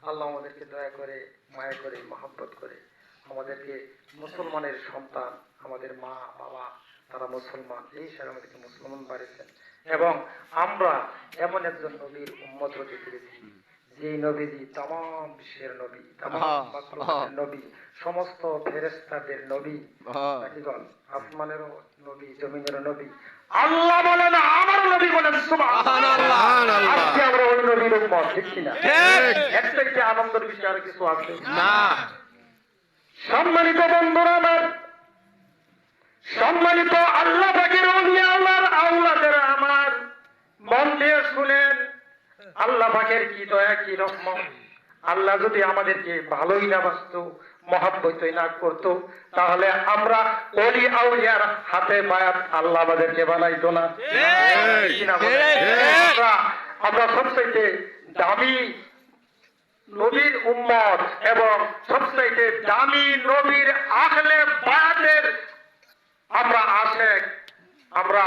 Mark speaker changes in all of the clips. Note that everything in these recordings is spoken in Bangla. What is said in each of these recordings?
Speaker 1: আল্লাহ আমাদেরকে দয়া করে, মায়া করে, মহব্বত করে আমাদেরকে মুসলমানের সন্তান, আমাদের মা বাবা তারা মুসলমান, এই হিসাবে আমাদেরকে মুসলমান বাড়িয়েছেন। এবং আমরা এমন একজন নবীর উম্মত হতে পেরেছি যে নবীজি তামাম বিশ্বের নবী, তামাম মাখলুকাতের নবী, সমস্ত ফেরেশতাদের নবী, আসমানেরও নবী, জমিনেরও নবী। আল্লাহ বলেন আমার নবী বলেন সুবহানাল্লাহ। আজকে আমরা ওই নবীর উম্মত, ঠিক কিনা? এর থেকে আনন্দের বিষয় আর কিছু আছে না। সম্মানিত বন্ধুরা আমার, সম্মানিত আল্লাহ পাকের ওলিয়া আল্লাহর আওলাদের আমার, মন দিয়ে শুনেন আল্লাহ পাকের কি দয়া, কি রহমত। আল্লাহ যদি আমাদেরকে ভালোই না বাসতো, মহব্বতই না করতো, তাহলে আমরা ওলি আউলিয়ার হাতে বায়াত আল্লাহ আমাদেরকে বানাইতো না। আমরা সবচাইতে দামি নবীর উম্মত এবং সবচাইতে দামি নবীর আহলে বায়াতের আমরা আশেক, আমরা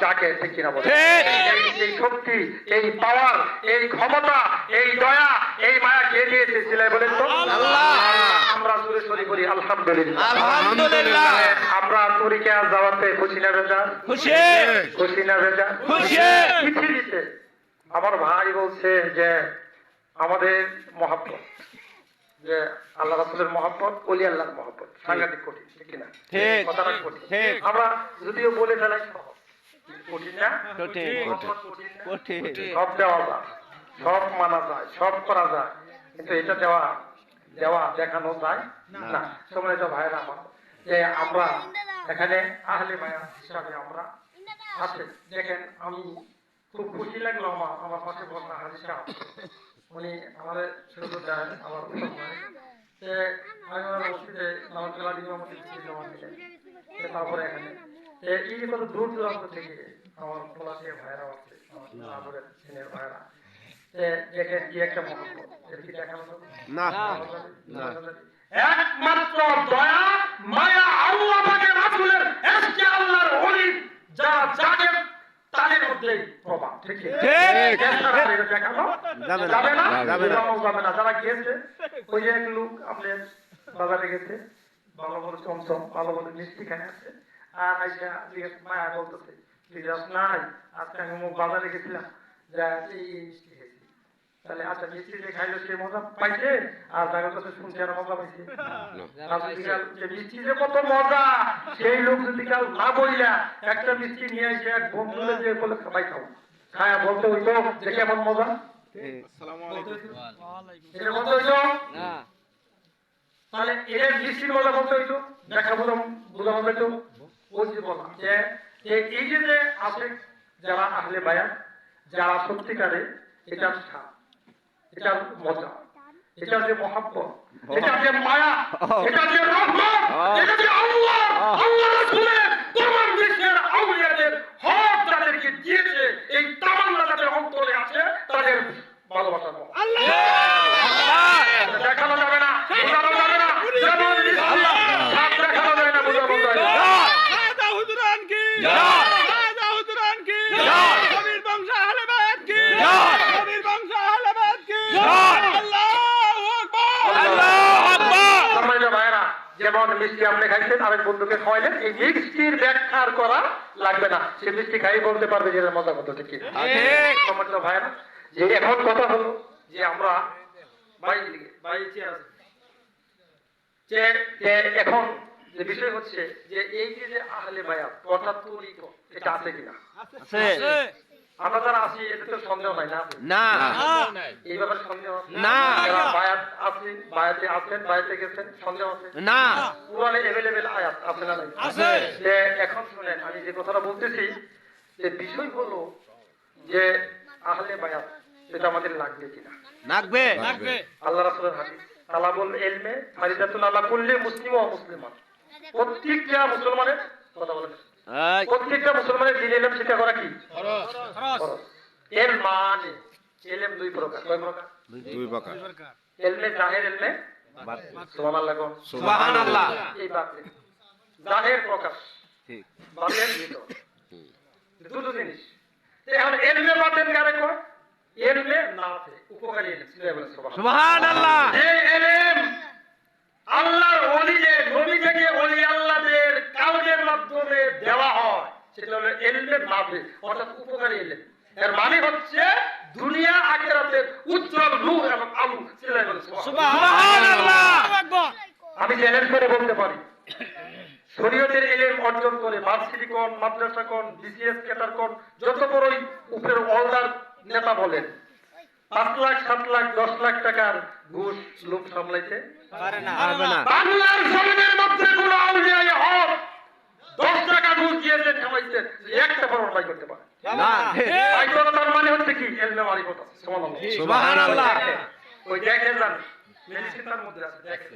Speaker 1: যাকে ঠিক কিনা বলি, এই শক্তি, এই পাওয়ার, এই ক্ষমতা, এই দয়া, এই মায়া কে দিয়েছে সিলাই বলেন তো? আমরা জোরে সরি করি আলহামদুলিল্লাহ। আলহামদুলিল্লাহ। আমরা তরিকা যাওয়াতে খুশি না বেজার? খুশি। খুশি না বেজার? খুশি। পৃথিবীতে আমার ভাই বলছে যে আমাদের মহব্বত, যে আল্লাহ রাসূলের মহব্বত, ওলি আল্লাহর মহব্বত সাংঘাতিক কঠিন, ঠিক কিনা? কথাটা কঠিন। আমরা যদিও বলে ফেলাই সহজ, কঠিন না? কঠিন। সব দেওয়া যায়, সব মানা যায়, সব করা যায়, কিন্তু এটা দেওয়া দেখানো যায় না। সম্মানিত ভাইরা আমার, যে আমরা এখানে আহলে বায়াত হিসাবে আমরা আছে। দেখেন আমি খুব খুশি লাগলো আমার পাশে বসা হাজী সাহেব, উনি আমাদের সুযোগ দেন আমার তারপরে এখানে এই কত দূর দূরান্ত থেকে আমার পলাশিয়া ভাইরা আছে, আমার সিনিয়র ভাইরা, দেখেন কি একটা মহব্বত, এটা কি দেখানো না? একমাত্র দয়া মায়া আল্লাহ পাকের রাসূলের ইশকে আল্লাহর ওলি যারা যাকে তাদের মধ্যে প্রভাব, ঠিক ঠিক দেখানো যাবে না, যাবে না। যারা গিয়েছে ওই যে এক লোক আপনার বাজারে গেছে, ভালো ভালো চমচম, ভালো ভালো মিষ্টি খায় আছে, আর আইসা জিজ্ঞেস মায়া বলতেছে তুই যাস নাই, আজকে আমি বাজারে গেছিলাম যা এই মিষ্টি খেয়েছি। তাহলে আচ্ছা মিষ্টি যে খাইলো সে মজা পাইছে, আর তার কাছে শুনছে আর মজা পাইছে? যে মিষ্টি যে কত মজা, সেই লোক যদি কাল না বইলা একটা মিষ্টি নিয়ে এসে এক বন্ধুলে যে বলে খাবাই খাও, খায়া বলতে হইতো যে কেমন মজা, এটা বলতে হইতো। তাহলে এর মিষ্টির মজা বলতে হইতো, দেখা বোঝানো যেত। ওই যে বলা যে এই যে আছে যারা আহলে বায়াত, যারা সত্যিকারে এটার স্বাদ, এটার মজা, এটা যে মহব্বত, এটা যে মায়া, এটা যে রহমত, এটা যে আল্লাহ রাসূলের তোমার বিশ্বের আউলিয়াদের হক যাদেরকে দিয়েছে, এই তামান্না যাদের অন্তরে আছে তাদের ভালোবাসা আল্লাহ দেখানো যাবে না, বোঝানো যাবে না, যেমন আল্লাহ সব দেখানো যায় না, বোঝানো যায় না। রাজা হুজুরান কি জয়, রাজা হুজুরান কি জয়, নবীর বংশ আহলে বায়াত কি জয়, নবীর বংশ আহলে বায়াত কি জয়, আল্লাহু আকবার, আল্লাহু আকবার। সম্মানিত ভাইরা, যেমন মিষ্টি আপনি খাইছেন, আরেক বন্ধুকে খাওয়াইলেন, এই মিষ্টির ব্যাখ্যার করা লাগবে না, সে মিষ্টি খাই বলতে পারবে যে মজা কত, ঠিক কি? সম্মানিত ভাইরা, যে এখন কথা হলো যে আমরা এখন যে বিষয় হচ্ছে যে এই যে আহলে বায়াত অর্থাৎ তরিকত, এটা আছে কিনা? আছে। আমরা যারা আছি এতে তো সন্দেহ নাই না? না। এই ব্যাপারে সন্দেহ না? বায়াত আছে, বায়াতে আছেন, বায়াতে গেছেন, সন্দেহ আছে না? কোরআনে अवेलेबल আয়াত আছে না? আছে। যে এখন শুনেন আমি যে কথাটা বলতেছি, যে বিষয় হলো যে আহলে বায়াত এটা আমাদের লাগবে কিনা? লাগবে। আল্লাহ রাসূলের হাদিস তালাবুল ইলমে ফারিদাতুন আলা কুল্লি মুসলিম ওয়া মুসলিমাত, প্রত্যেকটা মুসলমানের কথা বলেন, প্রত্যেকটা মুসলমানের দ্বীন ইলম শিক্ষা করা কি ফরজ। এর মানে ইলম দুই প্রকার, কয় প্রকার? দুই প্রকার। ইলমে জাহির, ইলমে বাতিন। সুবহানাল্লাহ, সুবহানাল্লাহ। এই বাতিন জাহির প্রকাশ, ঠিক, বাতিন ভিতর, দুটো জিনিস। এখন ইলমে বাতিন কারে কয়? ইলমে নাফে, উপকারী ইলম।
Speaker 2: সুবহানাল্লাহ।
Speaker 1: যে ইলম আল্লাহর ওলিদের, নবী থেকে ওলি আল্লাহদের কাউলের মাধ্যমে দেওয়া হয়, সেটা হলো ইলমে নাফে, অর্থাৎ উপকারী ইলম। এর মানে হচ্ছে দুনিয়া আখিরাতের উজ্জ্বল নূর এবং আলো।
Speaker 2: সুবহানাল্লাহ।
Speaker 1: আমি চ্যালেঞ্জ করে বলতে পারি, শরীয়তের ইলম অর্জন করে ভার্সিটি কোন, মাদ্রাসা কোন, বিসিএস ক্যাডার কোন, যত বড়ই উপরের ওয়ালদার নেতা বলেন, 5 লাখ 7 লাখ 10 লাখ টাকার ঘুষ লোক সামলাইতে
Speaker 2: পারবে না।
Speaker 1: বাংলার জমিনের মধ্যে কোন আউলিয়াই হক 10 টাকা ঘুষ দিয়েছেন, খাওয়াইছেন, একটা বড় ভাই করতে পারে
Speaker 2: না।
Speaker 1: ভাই করা তার মানে হচ্ছে কি ইলমে মারিফত আছে। সুবহানাল্লাহ।
Speaker 2: সুবহানাল্লাহ।
Speaker 1: ওই দেখেন না মেডিসিনের মধ্যে আছে, দেখেন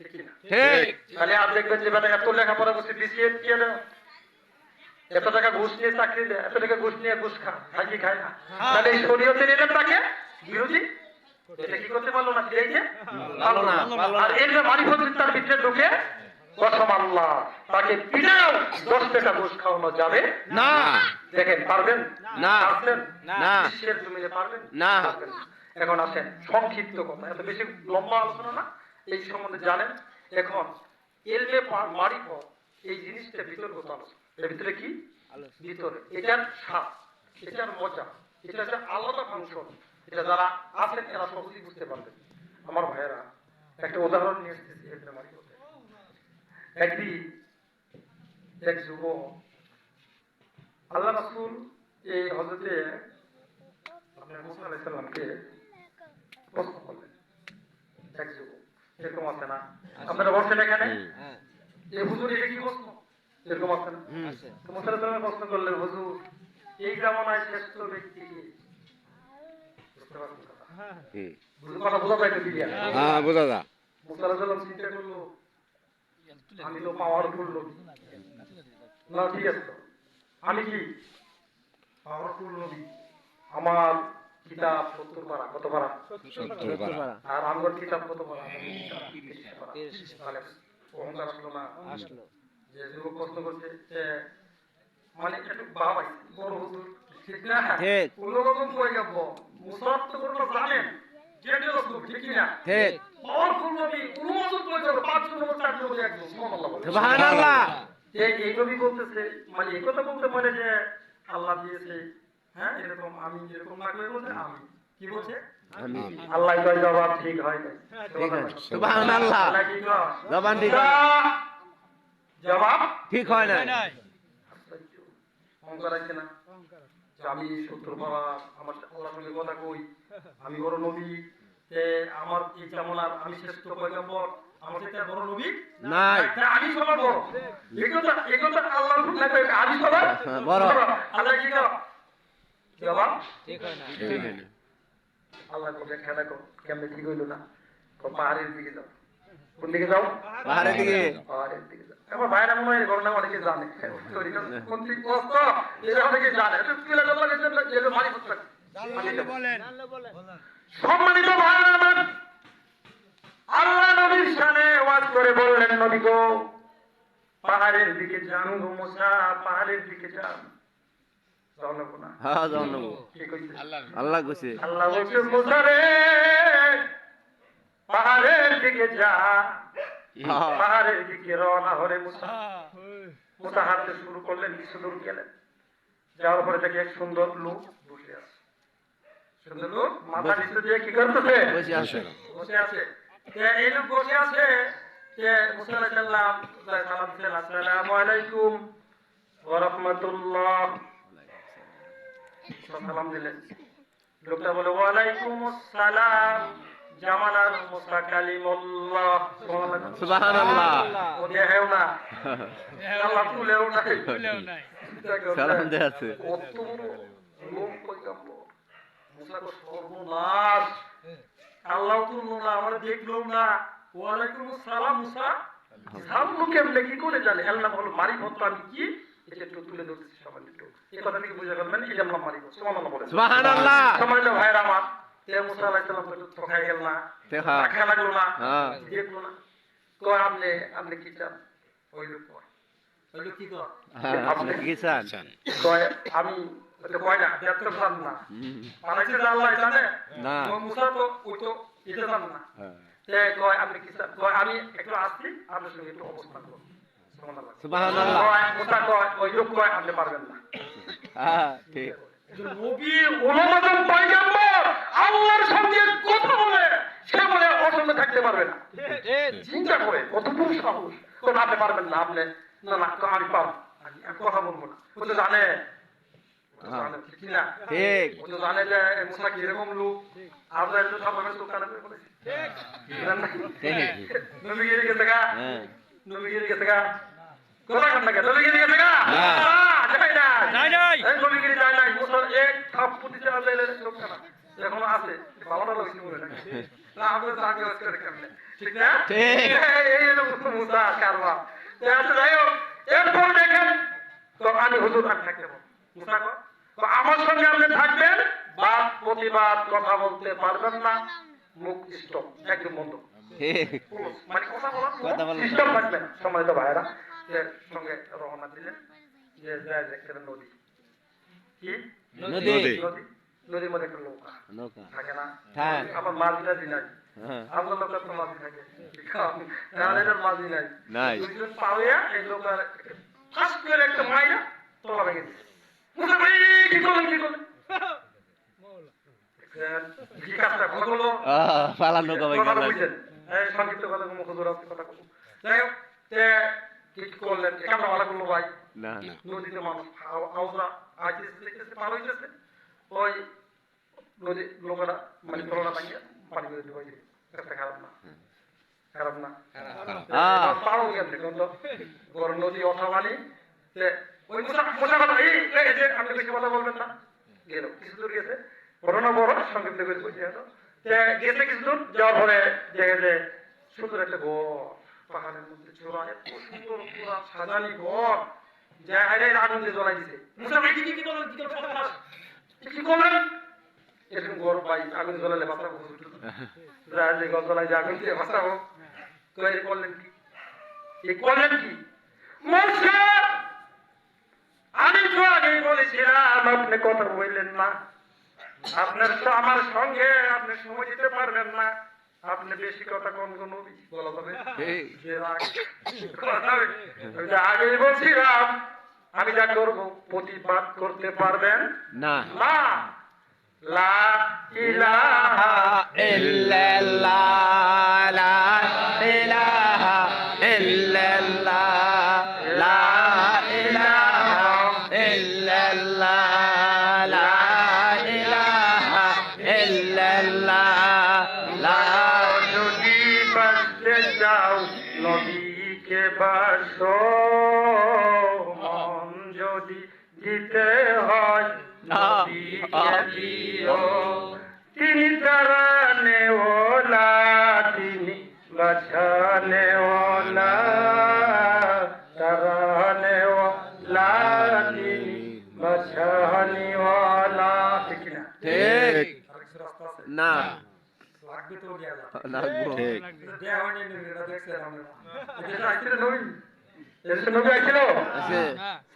Speaker 1: ঠিক কি না?
Speaker 2: ঠিক।
Speaker 1: তাহলে আর দেখবেন যে বেটা এত লেখাপড়া করছে, বিসিএস কি না, এত টাকা ঘুষ নিয়ে চাকরি দেয়, এত টাকা ঘুষ নিয়ে ঘুষ খায় কি খায় না? তাহলে এই শরীয়তের এলেম তাকে বিরোধী এটা কি করতে পারলো না, ফিরাইতে পারলো না। আর এর যে মারিফত তার ভিতরে ঢুকে কসম আল্লাহ, তাকে পিটাও 10 টাকা ঘুষ খাওয়ানো যাবে
Speaker 2: না।
Speaker 1: দেখেন পারবেন
Speaker 2: না।
Speaker 1: পারবেন
Speaker 2: না।
Speaker 1: বিশ্বের জমিনে পারবেন
Speaker 2: না।
Speaker 1: পারবেন না। এখন আসেন সংক্ষিপ্ত কথা, এত বেশি লম্বা আলোচনা না, এই সম্বন্ধে জানেন। এখন ইলমে মারিফত এই জিনিসটা বিতর্কিত আলোচনা। এর ভিতরে কি ভিতরে এটার স্বাদ, এটার মজা, এটা একটা আলাদা ফাংশন, এটা যারা আছেন এরা সহজেই বুঝতে পারবেন। আমার ভাইয়েরা, একটা উদাহরণ নিয়ে এসেছি ইলমে মারিফতে। একদিন এক যুবক আল্লাহ রাসূল এই হযরতে আপনার মুসা আলাইহিস সালামকে প্রশ্ন করলেন। এক যুবক এরকম আছে না, আপনারা বলছেন এখানে এই হুজুর এটা কি প্রশ্ন, এরকম আছে না? তো মুসা আলাইহিস সালাম প্রশ্ন করলেন, হুজুর এই জামানায় শ্রেষ্ঠ ব্যক্তি কি? বুঝতে পারছেন কথা? বুঝতে কথা বোঝা যায় তো কি?
Speaker 2: হ্যাঁ, বোঝা যা।
Speaker 1: মুসা আলাইহিস সালাম চিন্তা করলো, আমি তো পাওয়ারফুল নবী না, ঠিক আছে তো আমি কি পাওয়ারফুল নবী, আমার কিতাব 70 পারা, কত পারা?
Speaker 2: 70 পারা।
Speaker 1: আর আমার কিতাব কত পারা? 30 পারা। তাহলে অহংকার আসলো না?
Speaker 2: আসলো।
Speaker 1: যে যুবক প্রশ্ন করছে যে মানে একটু বাবাই বড় হুজুর, ঠিক না?
Speaker 2: ঠিক।
Speaker 1: কোন রকম কই যাব মুসাফ তো করলো জানেন যেটা রকম, ঠিক কি না?
Speaker 2: ঠিক।
Speaker 1: পাওয়ারফুল নবী কোন মজুদ কই যাব 5 নম্বর 4 নম্বর একদম। সুবহানাল্লাহ।
Speaker 2: সুবহানাল্লাহ।
Speaker 1: এই নবী বলতেছে, মানে এই কথা বলতে পারে যে আল্লাহ দিয়েছে, হ্যাঁ এরকম আমি এরকম না করে বলতে আমি কি বলছে,
Speaker 2: আমি
Speaker 1: আল্লাহ কয় জবাব ঠিক হয় না।
Speaker 2: ঠিক আছে। সুবহানাল্লাহ।
Speaker 1: আল্লাহ কি কয়
Speaker 2: জবান ঠিক হয়
Speaker 1: জবাব
Speaker 2: ঠিক হয় না।
Speaker 1: অহংকার আছে না, যে আমি 70 পারা, আমার আল্লাহর সঙ্গে কথা কই, আমি বড় নবী, যে আমার এই জামানার আমি শ্রেষ্ঠ পয়গম্বর, আমার থেকে বড় নবী
Speaker 2: নাই।
Speaker 1: আমি সবার বড়। এগুলো আল্লাহর হুকুম না, আমি সবার
Speaker 2: বড়।
Speaker 1: আল্লাহ কি কয় জবাব
Speaker 2: ঠিক হয় না।
Speaker 1: আল্লাহ বলে খেলা কর, কেমনে ঠিক হইল না? পাহাড়ের দিকে যাও। কোন দিকে যাও?
Speaker 2: পাহাড়ের দিকে।
Speaker 1: পাহাড়ের দিকে যাও। আমার ভাইরা মনে হয় এই ঘটনা অনেকে জানে। কোন দিক কষ্ট এটা অনেকে জানে। এটা কি লাগে লাগে যেটা মারি করতে বলেন। সম্মানিত ভাইরা আমার, আল্লাহ নবীর শানে ওয়াজ করে বললেন, নবী গো পাহাড়ের দিকে যান গো মুসা, পাহাড়ের দিকে যান। যাও না কোনা?
Speaker 2: হ্যাঁ, যাও না।
Speaker 1: কি কইছে?
Speaker 2: আল্লাহ কইছে।
Speaker 1: আল্লাহ বলছে মুসা রে পাহাড়ের দিকে যা, পাহাড়ের দিকে রওনা হলে মুসা। মুসা হাঁটতে শুরু করলেন, কিছু দূর গেলেন, যাওয়ার পরে দেখে এক সুন্দর লোক বসে আছে। সুন্দর লোক মাথা নিচে দিয়ে কি করতেছে?
Speaker 2: বসে আছে।
Speaker 1: বসে আছে। এই লোক বসে আছে, যে মুসা আলাইহিস সালাম সালাম দিলেন, আসসালামু আলাইকুম ওয়া রাহমাতুল্লাহ। সালাম দিলেন। লোকটা বলে ওয়ালাইকুম আসসালাম জামানার মুসা কালিমুল্লাহ।
Speaker 2: সুবহানাল্লাহ।
Speaker 1: ও দেহেও না, আল্লাহ তুলেও নাই।
Speaker 2: সালাম দেয়া আছে।
Speaker 1: কত বড় লোক পয়গম্বর। মুসা কো সর্বনাশ, আল্লাহ তুললো না, আমরা দেখলো না। ওয়ালাইকুম আসসালাম মুসা জানলো কেমনে, কি করে জানে? আল্লাহ বলো মারিফত আমি কি এটা একটু তুলে ধরতেছি সবাই একটু। এই কথা থেকে বুঝে গেলেন এই আমরা মারিফত। সুবহানাল্লাহ বলেন।
Speaker 2: সুবহানাল্লাহ।
Speaker 1: সম্মানিত ভাইরা আমার, মুসা আলাইহিস সালাম তো ঠকাই গেল না,
Speaker 2: দেখা।
Speaker 1: দেখা লাগলো না,
Speaker 2: হ্যাঁ।
Speaker 1: দেখলো না। কয় আপনি কি চান? ওই লোক কয়, ওই লোক কি কয়?
Speaker 2: হ্যাঁ, আপনি কি চান?
Speaker 1: কয় আমি ওই তো কয় না ব্যর্থ জান না
Speaker 2: হুম।
Speaker 1: বানাইছে যে আল্লাহ জানে
Speaker 2: না।
Speaker 1: মুসা তো ওই তো এটা জান না
Speaker 2: হ্যাঁ।
Speaker 1: সে কয় আপনি কি চান? কয় আমি একটু আসছি আপনার সঙ্গে একটু অবস্থান করবো সুবহানাল্লাহ।
Speaker 2: সুবহানাল্লাহ।
Speaker 1: কয় মুসা কয় ওই লোক কয় আপনি পারবেন না
Speaker 2: হ্যাঁ, ঠিক।
Speaker 1: নবী উলমাজন পয়গম্বর আল্লাহর সঙ্গে কথা বলে সে বলে অসঙ্গে থাকতে পারবে না চিন্তা করে কত বড় সাহস কোন আপনি পারবেন না আপনি না না তো আমি পারবো আমি কথা বলবো না ও তো জানে ও তো জানে, ঠিক কি না
Speaker 2: ঠিক।
Speaker 1: ও তো জানে যে মুসা কিরকম লোক আপনার তো সামনে তো কানে বলেছে
Speaker 2: ঠিক।
Speaker 1: নবী গিয়ে গেছে গা
Speaker 2: হ্যাঁ।
Speaker 1: নবী গিয়ে গেছে গা কথা কান না নবী গিয়ে গেছে গা
Speaker 2: হ্যাঁ।
Speaker 1: যাই না
Speaker 3: নাই নাই
Speaker 1: এই নবী গিয়ে যায় না মুসার এক থাপ্পড় দিতে আল্লাহ লোক না এখন আছে বাবাটা লোক কি বলে না আমরা তো আগে করে কেমনে ঠিক না
Speaker 2: ঠিক।
Speaker 1: এই লোক মুসা কারবা আচ্ছা যাই হোক এরপর দেখেন তো আমি হুজুর আমি থাকতে পারবো মুসা কো তো আমার সঙ্গে আপনি থাকবেন বাদ প্রতিবাদ কথা বলতে পারবেন না মুখ স্টপ একদম বন্ধ
Speaker 2: ঠিক।
Speaker 1: মানে কথা বলার
Speaker 2: কথা বলার
Speaker 1: সিস্টেম থাকবেন সম্মানিত ভাইয়েরা যে সঙ্গে রওনা দিলেন যে যায় দেখতে নদী কি
Speaker 2: নদী।
Speaker 1: নদী নদীর মধ্যে একটা নৌকা
Speaker 2: নৌকা।
Speaker 1: থাকে না
Speaker 2: হ্যাঁ।
Speaker 1: আবার মাঝিরা দিনাই
Speaker 2: হ্যাঁ।
Speaker 1: আমরা নৌকা তো মাঝি থাকে তাহলে এটার মাঝি নাই
Speaker 2: নাই।
Speaker 1: দুইজন পাওয়া এই নৌকার ফাঁস করে একটা মাইরা তোলা ভেঙে দিচ্ছে মুসা ভাই কি করলেন কি করলেন কি কাজটা ভালো করলো
Speaker 2: পালার নৌকা ভাই
Speaker 1: কথাটা
Speaker 2: গেল।
Speaker 1: বুঝছেন? এই সংক্ষিপ্ত কথা মুখ ধরে কথা বলবো। যাই হোক, তে কি করলেন? এটা আমরা ভালো করলো ভাই।
Speaker 2: না, না।
Speaker 1: নদীতে মানুষ আওরা আইতেছে দেখতেছে পার হইতেছে। ওই নদী লোকেরা মানে তলাটা ভাঙিয়ে পানি করে ঢুকাই দিল। কাজটা খারাপ না। খারাপ না। পারো কেমনে কোন তো? বড় নদী ওঠা মানে তে ওই মোটা কথা এই যে আপনি বেশি কথা বলবেন না। গেল কিছু দূর গেছে ঘটনা বড় সংক্ষিপ্ত করে বলছি হয়তো গেছে কিছু দূর যাওয়ার পরে দেখে যে সুন্দর একটা ঘর পাহাড়ের মধ্যে চোরা এত সুন্দর পুরা সাজানি ঘর যা হাইরে আগুনে জ্বলাই দিছে মুসা ভাই কি করলেন কি করলেন এরকম ঘর ভাই আগুন জ্বলালে বাঁচাবো যা যে ঘর জ্বলাই যে আগুন দিয়ে বাঁচাবো কয়ে করলেন কি এই করলেন কি মুসা আমি তো আগেই বলেছিলাম আপনি কথা বললেন না আপনার তো আমার সঙ্গে আপনি সময় দিতে পারবেন না আপনি বেশি কথা কোন কোন বলা যাবে
Speaker 2: ঠিক।
Speaker 1: আমি তো আগেই বলছিলাম আমি যা করবো প্রতিবাদ করতে পারবেন
Speaker 2: না।
Speaker 1: না লা ইলাহা
Speaker 2: ইল্লাল্লাহ, লা ইলাহা ইল্লাল্লাহ, লা ইলাহা ইল্লাল্লাহ, লা ইলাহা ইল্লাল্লাহ, লা
Speaker 1: যদি বাঁচতে চাও নবীকে বাসো মন যদি দিতে হয় নবীকে দিও তিনি তারানে ওলা তিনি বাঁচানে ওলা তারানে ওলা তিনি বাঁচানি ওলা ঠিক না
Speaker 2: ঠিক। না।
Speaker 1: লাগবে তো গেল
Speaker 2: লাগবো। ঠিক।
Speaker 1: দেওয়ানি নবীরা দেখছেন আমরা এটা আইছিল নবী এটা নবী আইছিল
Speaker 2: আছে।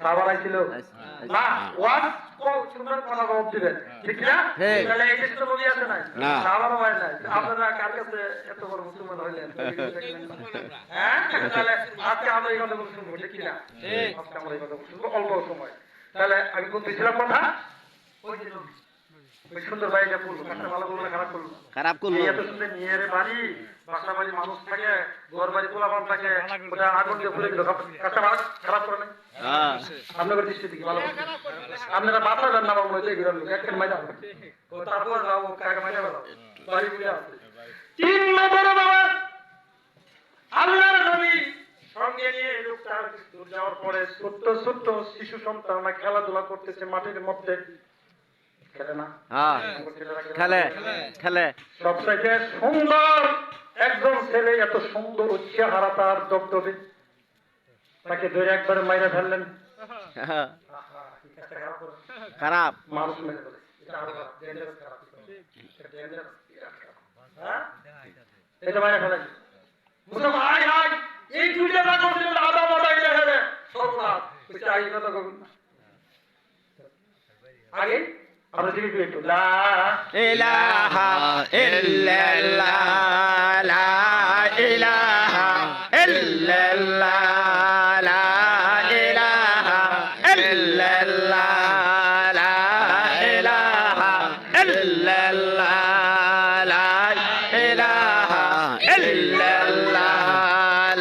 Speaker 1: সাহাবা আইছিল
Speaker 2: আছে।
Speaker 1: না ওয়াজ কো সুন্দর কথা জবাব দিবেন ঠিক না
Speaker 2: ঠিক।
Speaker 1: তাহলে এই দেশে তো নবী আছে নাই
Speaker 2: না।
Speaker 1: সাহাবারও হয় নাই আপনারা কার কাছে এত বড় মুসলমান হইলেন হ্যাঁ তাহলে আজকে আমরা এই কথা শুনবো ঠিক না আজকে আমরা এই কথা শুনবো অল্প সময় তাহলে আমি কোন দিছিলাম কথা ওই যে নবী ওই সুন্দর বাড়িটা করলো কাজটা ভালো করলো না খারাপ করলো
Speaker 2: খারাপ করলো।
Speaker 1: এই এত সুন্দর নিয়ে বাড়ি বাসা বাড়ি মানুষ থাকে ঘর বাড়ি পোলাপান থাকে ওটা আগুন দিয়ে পুড়ে দিল কাজটা খারাপ করে না
Speaker 2: হ্যাঁ।
Speaker 1: আপনাদের দৃষ্টি থেকে ভালো আপনারা বাসা যান না বাবু এই বিরান লোক একটা মাইনা ও তারপর যাও কাকে মাইনা বেড়াও বাড়ি পুড়ে আসছে 3 নম্বর বাবা আল্লাহর নবী সঙ্গে নিয়ে লোকটা দূর যাওয়ার পরে ছোট্ট ছোট্ট শিশু সন্তানরা খেলাধুলা করতেছে মাটির মধ্যে খেলে না
Speaker 2: হ্যাঁ। খেলে খেলে।
Speaker 1: সবথেকে সুন্দর একজন ছেলে এত সুন্দর চেহারা তার দবদবে তাকে ধরে একবারে মাইরা ফেললেন
Speaker 2: হ্যাঁ। খারাপ।
Speaker 1: মানুষ মেরে ফেলে এটা আরো খারাপ, dangerous খারাপ। এটা dangerous খারাপ। হ্যাঁ? এটা মাইরা ফেলেন মুসা ভাই ভাই এই দুইটা না করতে আদা মাদা এটা হবে সর্বনাশ ওই চাই কথা করুন না আগে আমরা দিবি একটু লা
Speaker 2: ইলাহা ইল্লাল্লাহ লা ইলাহা ইল্লাল্লাহ লা ইলাহা ইল্লাল্লাহ লা ইলাহা ইল্লাল্লাহ লা ইলাহা ইল্লাল্লাহ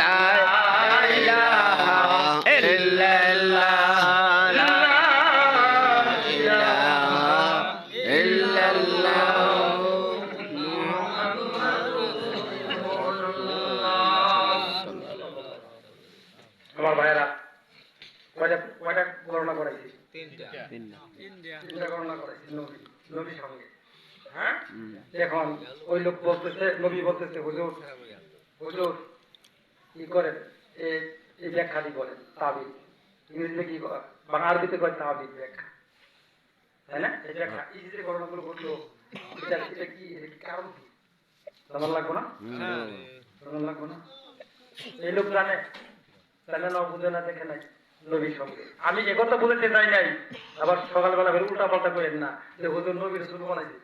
Speaker 2: লা ইলাহা ইল্লাল্লাহ লা
Speaker 1: আমার ভাইয়েরা কয়টা কয়টা গণনা করাইছি তিনটা গণনা করাইছি নবী সঙ্গে হ্যাঁ এখন ওই লোক বলতেছে নবী বলতেছে হুজুর হুজুর কি করেন এই ব্যাখ্যাটি বলেন তাবিজ ইংরেজিতে কি বাংলা আরবিতে কয় তাবিজ ব্যাখ্যা তাই না এই ব্যাখ্যা এই যে গণনাগুলো ঘটলো এটা কি কারণ কি তোমার লাগবো না তোমার লাগবো না এই লোক জানে জানে না বুঝে না দেখে নাই নবীর সঙ্গে আমি একথা বলতে চাই নাই আবার সকালবেলা ফের উল্টা পাল্টা করেন না যে হুজুর নবীর শুরু বানাইছে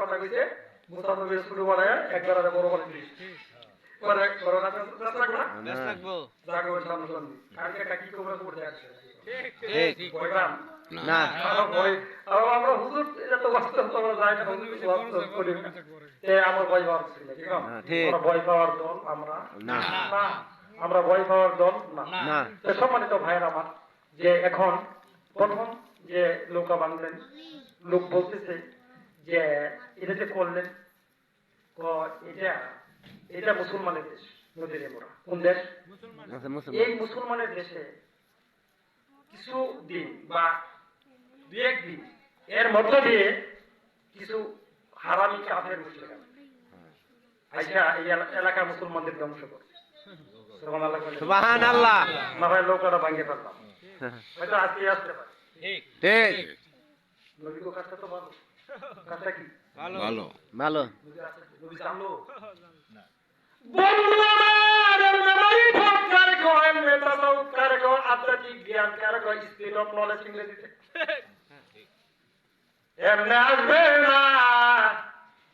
Speaker 1: কথা কইছে মুসা নবীর শুরু বানায় একবার বড় বানাইছে
Speaker 2: না
Speaker 1: আমরা হুজুর এটা তো বাস্তব আমরা যাই না বাস্তব করি না আমার ভয় পাওয়ার ছিল আমরা ভয় পাওয়ার দল আমরা
Speaker 2: না
Speaker 1: না আমরা ভয় পাওয়ার দল না
Speaker 2: না
Speaker 1: সম্মানিত ভাইয়ের আমার যে এখন প্রথম যে নৌকা বাঁধলেন লোক বলতেছে যে এটা যে করলেন এটা এটা মুসলমানের দেশ নদীর মোড়া কোন দেশ এই মুসলমানের দেশে কিছু দিন বা দু একদিন এর মধ্য দিয়ে কিছু হারামি কাফের মুসলিম আইসা এই এলাকার মুসলমানদের ধ্বংস করে
Speaker 2: সুবহানাল্লাহ
Speaker 1: না ভাই নৌকাটা ভাঙে ফেললাম হয়তো আজকে আসতে পারে
Speaker 2: ঠিক
Speaker 1: নবী কো কাজটা তো ভালো কাজটা কি
Speaker 2: ভালো ভালো
Speaker 1: নবী জানলো বন্ধু আমার মেমোরি ফোন করে কোয়েল মেটা তো করে কো আধ্যাত্মিক জ্ঞান করে কো স্পিড অফ নলেজ ইংরেজিতে এমনে আসবে না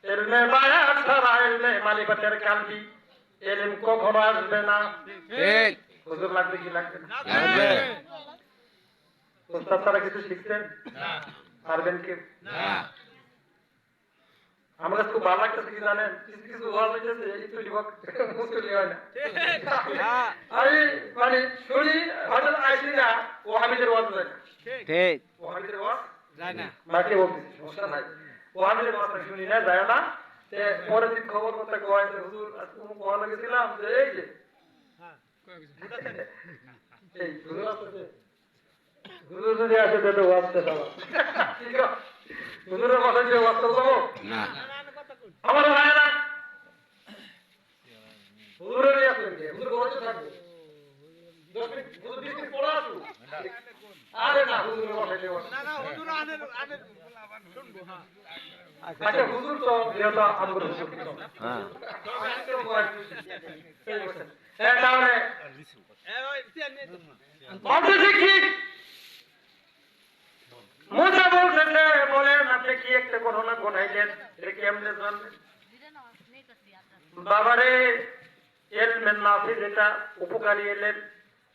Speaker 1: এলমে বায়াত ছাড়া এলমে মালিবাতের কালবি এলম কখনো আসবে না
Speaker 2: ঠিক
Speaker 1: হুজুর লাগবে কি লাগবে না
Speaker 2: লাগবে
Speaker 1: উস্তাদ তারা কিছু শিখছেন না পারবেন কি
Speaker 2: না
Speaker 1: আমরা খুব ভালো লাগতেছে কি জানেন কিছু কিছু ভালো লাগতেছে এই তো লিবাক মুশকিল হয় না আমি মানে শুনি হঠাৎ আইসি না ও হামিদের ওয়াজ যায়
Speaker 2: ঠিক
Speaker 1: ও হামিদের ওয়াজ যায় না বাকি বলতেছি সমস্যা নাই ও হামিদের ওয়াজ শুনি না যায় না তে পরের দিন খবর করতে কয় যে হুজুর আজকে কোন গেছিলাম যে এই যে এই হুজুর আসছে হুজুর যদি আসে তো ওয়াজটা চালা ঠিক আছে হুজুরের কথা যে ওয়াজ করবো
Speaker 2: না
Speaker 1: আমার ভাইরা হুজুরেরই আসলেন যে হুজুর বসে থাকবে 10 মিনিট হুজুর 20 মিনিট পড়া আসু আরে না হুজুর বসে না না হুজুর আনে শুনবো হ্যাঁ আচ্ছা হুজুর তো যেটা আমগো হুজুর
Speaker 2: হ্যাঁ
Speaker 1: তাহলে বলতেছি কি মুসা বলতেছে বলেন আপনি কি একটা ঘটনা ঘটাইলেন এটা কেমনে জানলেন বাবারে এলমে নাফি যেটা উপকারী এলেন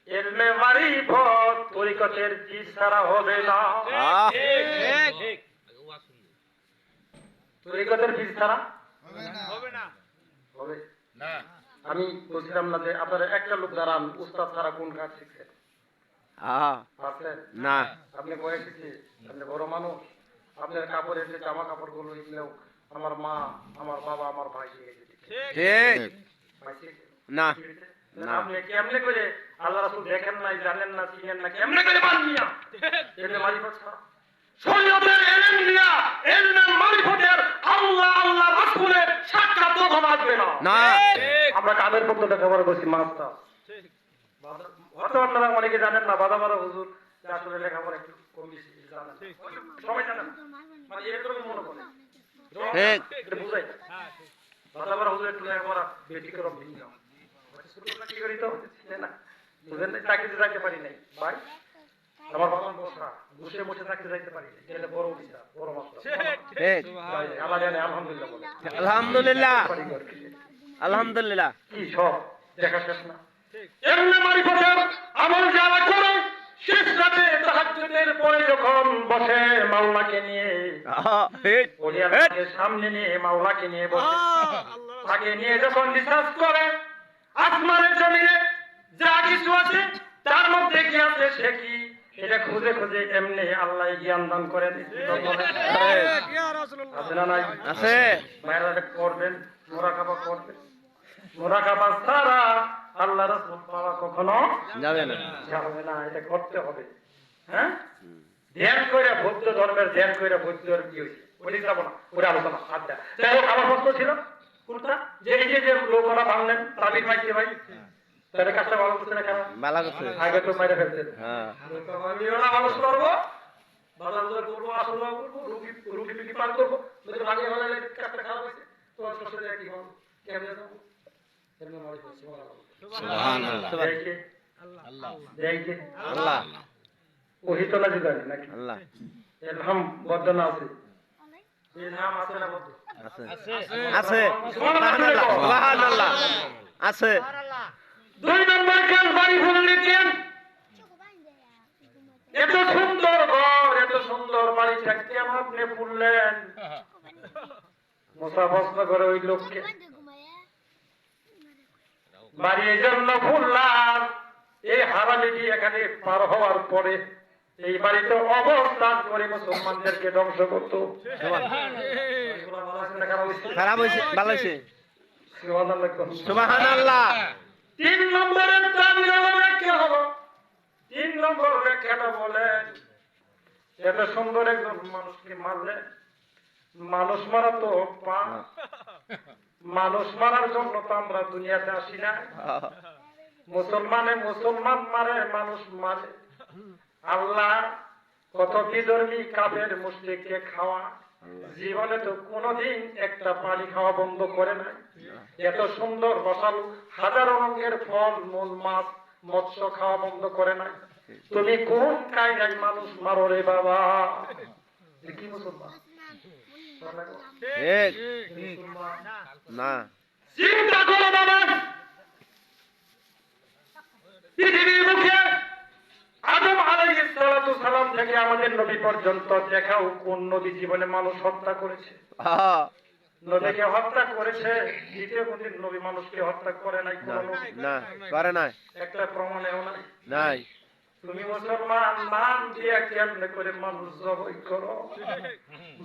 Speaker 1: এলমে মারিফত তরিকতের জিদ ছাড়া হবে না
Speaker 2: ঠিক
Speaker 1: তরিকতের জিদ ছাড়া
Speaker 3: হবে না
Speaker 1: হবে না আমি বলছিলাম না যে আপনারা একটা লোক দাঁড়ান উস্তাদ ছাড়া কোন কাজ শিখছেন পারছেন
Speaker 2: না
Speaker 1: আপনি বয়স কি আপনি বড় মানুষ আপনার কাপড়ের যে জামা কাপড় গুলো এগুলো আমার মা আমার বাবা আমার ভাই শিখেছে
Speaker 2: ঠিক না না
Speaker 1: আপনি কেমনে করে আল্লাহ রাসূল দেখেন নাই জানেন না চিনেন না কেমনে করে বানিয়া এমনি মারিফত ছাড়া শরীয়তের ইলম দিয়া ইলমে মারিফতের আল্লাহ আল্লাহ রাসূলের সাক্ষাৎ কখন আসবে না
Speaker 2: না
Speaker 1: আমরা কাদের পক্ষে খবর করছি মাস্টার ঠিক হয়তো আপনারা অনেকে জানেন না বাধা মারা হুজুর যে আসলে লেখাপড়া একটু কম বেশি জানেন সবাই জানেন মানে এরকম মনে করে
Speaker 2: ঠিক
Speaker 1: এটা বুঝাই বাধা করা হুজুর একটু করা ব্যতিক্রম ভিন্ন কি করি তো না বুঝেন না চাকরিতে যাইতে পারি নাই ভাই আমার বাবা বসা বসে বসে চাকরি যাইতে পারি নাই এটা বড় অফিসার বড় মাস্টার
Speaker 2: ঠিক
Speaker 1: আল্লাহ জানে আলহামদুলিল্লাহ বলে
Speaker 2: আলহামদুলিল্লাহ আলহামদুলিল্লাহ
Speaker 1: কি সব দেখা শেষ না এমনি মারিফতের আমল যারা করে শেষ রাতে তাহাজ্জুদের পরে যখন বসে মাওলাকে নিয়ে
Speaker 2: ঠিক
Speaker 1: ওলিয়াকে সামনে নিয়ে মাওলাকে নিয়ে বসে তাকে নিয়ে যখন রিসার্চ করে আসমানের জমিনে যা কিছু আছে তার মধ্যে কি আছে সে কি এটা খুঁজে খুঁজে এমনি আল্লাহ জ্ঞান দান করে আছে না নাই
Speaker 2: আছে
Speaker 1: মায়েরা করবেন মোরাকাবা করবেন মোরাকাবা ছাড়া আল্লাহ রাসূল পাওয়া কখনো
Speaker 2: যাবে না
Speaker 1: যাবে না এটা করতে হবে হ্যাঁ ধ্যান করে বৌদ্ধ ধর্মের ধ্যান করে বৌদ্ধ ধর্ম কি হয়েছে বলি যাবো না ওরা আলোচনা আচ্ছা যাই হোক আমার প্রশ্ন ছিল কোনটা যে এই যে লোকরা ভাঙলেন তাবির মাইতে ভাই তাদের কাজটা ভালো করছে না কেন
Speaker 2: ভালো করছে
Speaker 1: আগে তো মাইরে ফেলতেন
Speaker 2: হ্যাঁ
Speaker 1: আমি ওরা মানুষ করবো বাজার বাজার করবো আসল করবো রুগী টুকি পার করবো যদি ভাগে ভালো কাজটা খারাপ হয়েছে তোমার শ্বশুরে কি হল কেমনে যাবো কেমনে মারি ফেলছে
Speaker 2: সুবহানাল্লাহ
Speaker 1: দেখে আল্লাহ দেখে
Speaker 2: আল্লাহ
Speaker 1: ওহি তো লাগি জানি নাকি
Speaker 2: আল্লাহ
Speaker 1: এলহাম বদনা আছে এলহাম আছে না বদ
Speaker 2: আছে সুবহানাল্লাহ সুবহানাল্লাহ আছে
Speaker 1: দুই নম্বর কাজ বাড়ি ফুললে কেন এত সুন্দর ঘর এত সুন্দর বাড়িটা কেন আপনি ফুললেন মোসা প্রশ্ন করে ওই লোককে বাড়ি এই জন্য ফুললাম এই হারামিটি এখানে পার হওয়ার পরে এই বাড়িতে অবস্থান করে মুসলমানদেরকে ধ্বংস করতো
Speaker 2: খারাপ হয়েছে ভালো হয়েছে সুবহানাল্লাহ
Speaker 1: তিন নম্বরের দাবি হলো ব্যাখ্যা হলো তিন নম্বর ব্যাখ্যাটা বলেন এত সুন্দর একজন মানুষকে মারলে মানুষ মারা তো পাপ মানুষ মারার জন্য তো আমরা দুনিয়াতে আসি না মুসলমানে মুসলমান মারে মানুষ মারে আল্লাহ কত বিধর্মী কাফের মুশরিককে খাওয়া জীবনে তো কোনোদিন একটা পানি খাওয়া বন্ধ করে নাই এত সুন্দর রসালো হাজারো রঙের ফল মূল মাছ মৎস্য খাওয়া বন্ধ করে নাই তুমি কোন কায়দায় মানুষ মারো রে বাবা কি মুসলমান
Speaker 2: ঠিক না
Speaker 1: চিন্তা করো বাবা পৃথিবীর মুখে আদম আলাইহিস সালাতু সালাম থেকে আমাদের নবী পর্যন্ত দেখাও কোন নবী জীবনে মানুষ হত্যা করেছে নবীকে হত্যা করেছে দ্বিতীয় কোন নবী মানুষকে হত্যা করে নাই কোন নবী
Speaker 2: না করে নাই
Speaker 1: একটা প্রমাণেও নাই
Speaker 2: নাই
Speaker 1: তুমি মুসলমান নাম দিয়া কেমনে করে মানুষ জবাই করো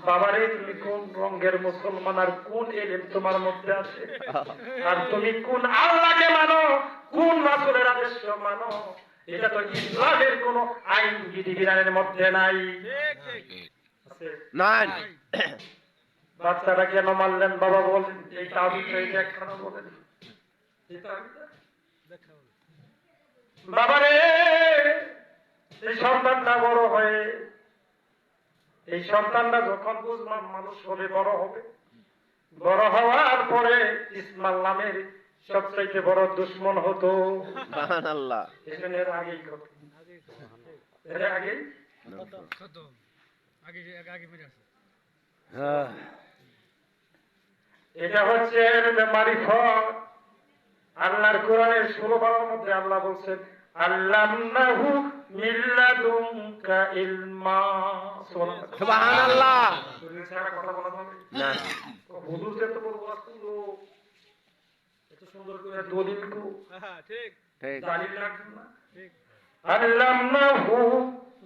Speaker 1: বাবারে তুমি কোন রঙের মুসলমান আর কোন এলেম তোমার মধ্যে আছে আর তুমি কোন আল্লাহকে মানো কোন রাসূলের আদেশ মানো এটা তো ইসলামের কোন আইন বিধিবিধানের মধ্যে নাই
Speaker 2: নাই
Speaker 1: বাচ্চারা কেন মারলেন বাবা বলেন এই তাবিজ এই ব্যাখ্যা বলেন বাবারে এই সন্তানটা বড় হয়ে এই সন্তানটা যখন বুঝলাম মানুষ হবে বড় হবে বড় হওয়ার পরে ইসমাইল নামের সবচাইতে বড় দুশমন হতো
Speaker 2: সুবহানাল্লাহ
Speaker 1: এর আগেই কত এর আগেই এটা হচ্ছে মারিফত আল্লাহর কোরআনের 16 পারার মধ্যে আল্লাহ বলছেন আল্লামনাহু মিল্লাদুনকা ইলমা
Speaker 2: সুবহানাল্লাহ
Speaker 1: তুমি ছাড়া কথা বলা যাবে
Speaker 2: না
Speaker 1: হুজুর যে তো বলবো আসলো এত সুন্দর করে দলিল কো
Speaker 2: ঠিক
Speaker 1: দলিল লাগবে না ঠিক আল্লামনাহু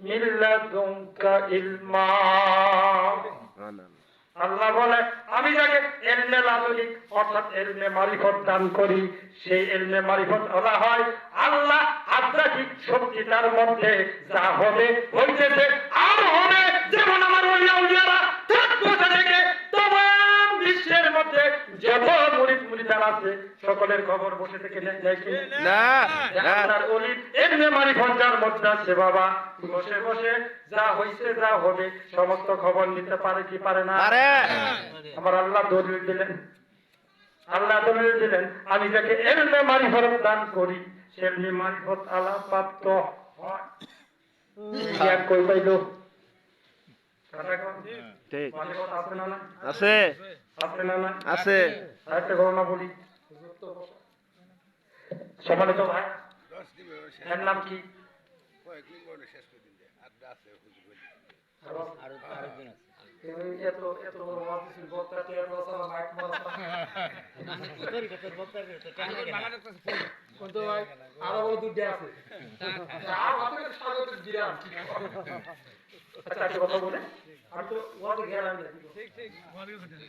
Speaker 1: মিল্লাদুনকা ইলমা আল্লাহ বলে আমি যাকে ইলমে লাদুনি অর্থাৎ ইলমে মারিফত দান করি সেই ইলমে মারিফত বলা হয় আল্লাহ আধ্যাত্মিক শক্তি তার মধ্যে যা হবে হইতেছে আর হবে যেমন আমার ওলিয়ারা তৎপরতা থেকে तमाम বিশ্বের মধ্যে যত মুরিদ আছে সকলের খবর বসে থেকে নেয়
Speaker 2: না
Speaker 1: আল্লাহর ওলি ইলমে মারিফত যার মধ্যে আছে বাবা বসে বসে যা হইছে যা হবে সমস্ত খবর নিতে পারে কি পারে না
Speaker 2: আরে
Speaker 1: আমার আল্লাহ দলিল দিলেন আল্লাহ দলিল দিলেন আমি যাকে এলমে মারিফত দান করি সেমনি মারিফত আল্লাহ প্রাপ্ত হয় জ্ঞান কই পাইলো কথা কোন
Speaker 2: ঠিক
Speaker 1: মারিফত আছে না না
Speaker 2: আছে
Speaker 1: আছে না না
Speaker 2: আছে
Speaker 1: আরেকটা ঘটনা বলি সম্মানিত ভাই এর নাম কি এত এত বড় অফিসের বক্তা টিয়ার বক্তা মাইক মারা কিন্তু ভাই আরো বড় দুধ আছে আর আমাদের স্বাগত দিলাম আচ্ছা একটা কথা বলে আর তো ওয়ার্ড গেলাম না
Speaker 2: ঠিক ঠিক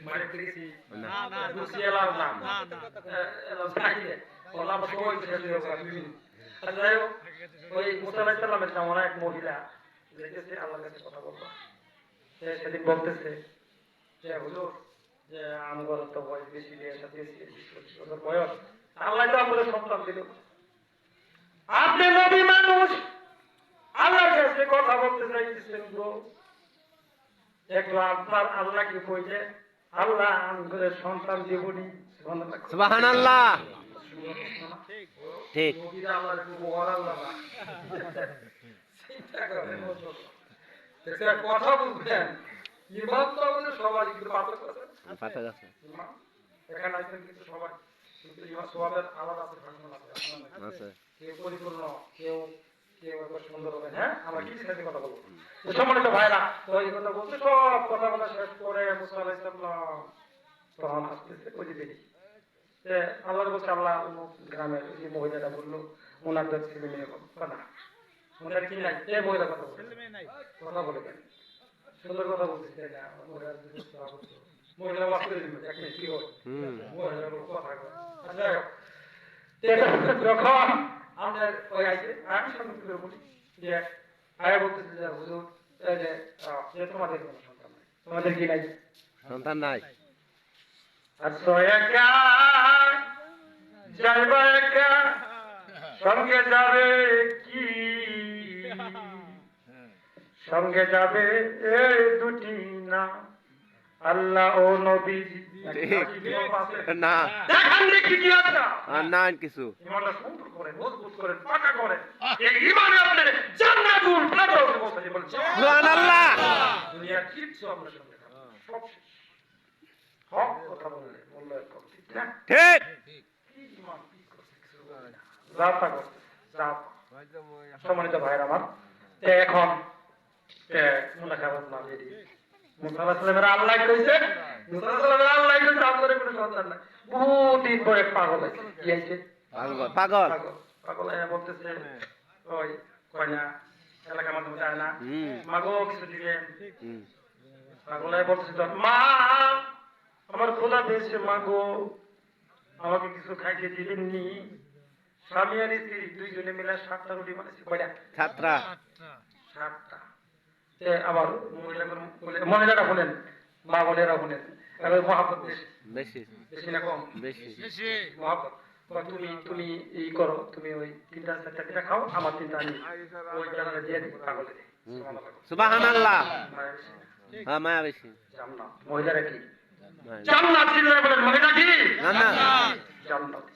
Speaker 1: মানে দেখি
Speaker 2: না না
Speaker 1: বুঝি এলাম না
Speaker 2: না না
Speaker 1: এলাম সাইডে ওলা তো ওই যে আচ্ছা যাই হোক ওই মুসা আলাইহিস সালামের জামানা এক মহিলা দেখেছে আল্লাহর কাছে কথা বলতো সে সেদিন বলতেছে যে হুজুর যে আমার তো বয়স বেশি বিয়ের সাথে বয়স আল্লাহ তো আমাদের সন্তান দিল আপনি নবী মানুষ আল্লাহর কাছে কথা বলতে চাইতেছেন গো একটু আপনার আল্লাহ কি কইছে আল্লাহ আমাদের সন্তান দেবনি
Speaker 2: সুবহানাল্লাহ ঠিক
Speaker 1: নবীর আল্লাহর কি ওর আল্লাহ না চিন্তা করেন এটা কথা বলবেন ইমাম তো মানে সবাই কিন্তু পার্থক্য আছে
Speaker 2: পাতা আছে
Speaker 1: ইমাম এখানে আছেন কিন্তু সবাই কিন্তু ইমাম সবাবের আলাদা আছে ভাষণ আছে
Speaker 2: আছে
Speaker 1: কেউ পরিপূর্ণ কেউ কেউ একবার সুন্দর হবে হ্যাঁ আমরা কি সাথে কথা বলবো তো সম্মানিত ভাইরা তো এই কথা বলতে সব কথা বলা শেষ করে মুসা আলাইহিস সালাম তখন আসতেছে ওই যে দেখি যে আল্লাহ বলছে আল্লাহ অমুক গ্রামের যে মহিলাটা বললো ওনার দশ ছেলে মেয়ে কথা ওনার কি নাই কে মহিলা কথা বলে কথা বলে কেন সুন্দর কথা বলছে তাই না মহিলা বাস করে দিবে এক মিনিট কি হবে মহিলা কথা আচ্ছা যখন আমাদের ওই আইছে আমি সঙ্গে করে বলি যে আয়া বলতেছে যে হুজুর এই যে তোমাদের কোনো সন্তান নাই তোমাদের কি নাই
Speaker 2: সন্তান নাই
Speaker 1: আচ্ছা একা যাইবা একা সঙ্গে যাবে কি সঙ্গে যাবে এই দুটি না আল্লাহ ও নবী
Speaker 2: না
Speaker 1: দেখান দেখি কি আছে
Speaker 2: আর না কিছু
Speaker 1: ইমানটা সুন্দর করে মজবুত করে পাকা করে এই ইমানে আপনি জান্নাতুল ফেরদাউস পৌঁছাতে বলছেন
Speaker 2: সুবহানাল্লাহ
Speaker 1: দুনিয়া কিচ্ছু আপনার সঙ্গে খাবে না। সব শেষ। হক কথা বললে মূল্যায়ন করো, ঠিক না
Speaker 2: ঠিক
Speaker 1: কি ইমান কি করছে কিছু বলে না। যা তা করছে যা তা। সম্মানিত ভাইয়ের আমার তো এখন মনে খারাপ না বেরি মুসা আলাইহিস সালামের আল্লাহ কইছে মুসা আলাইহিস সালামের আল্লাহ কইছে আপনাদের কোনো সন্তান নাই বহুদিন পরে পাগল হয়েছে কি হয়েছে
Speaker 2: পাগল পাগল
Speaker 1: পাগল পাগল হয়ে বলতেছে ওই কয়না এলাকার মাধ্যমে যায় না মাগো কিছু দিবেন পাগল হয়ে বলতেছে তো, মা আমার খোলা পেয়েছে মাগো আমাকে কিছু খাইতে দিলেননি স্বামী আর স্ত্রী দুইজনে মিলে 7টা রুটি বানাইছে কয়টা
Speaker 2: ছাত্রা
Speaker 1: 7টা আবার মহিলারা বলেন মা বোনেরা বলেন এবার মহাব্বত বেশি
Speaker 2: বেশি
Speaker 1: বেশি না কম
Speaker 2: বেশি
Speaker 1: মহাব্বত তুমি তুমি এই করো তুমি ওই 3টা 4টা পিঠা খাও আমার 3টা আমি ওই জানালে দিয়ে দিই পাগলে
Speaker 2: সুবহানাল্লাহ হ্যাঁ মায়া বেশি
Speaker 1: জান্নাত মহিলারা কি
Speaker 2: মায়া।
Speaker 1: জান্নাত চিল্লায় বলেন মহিলা কি
Speaker 2: না না
Speaker 1: জান্নাত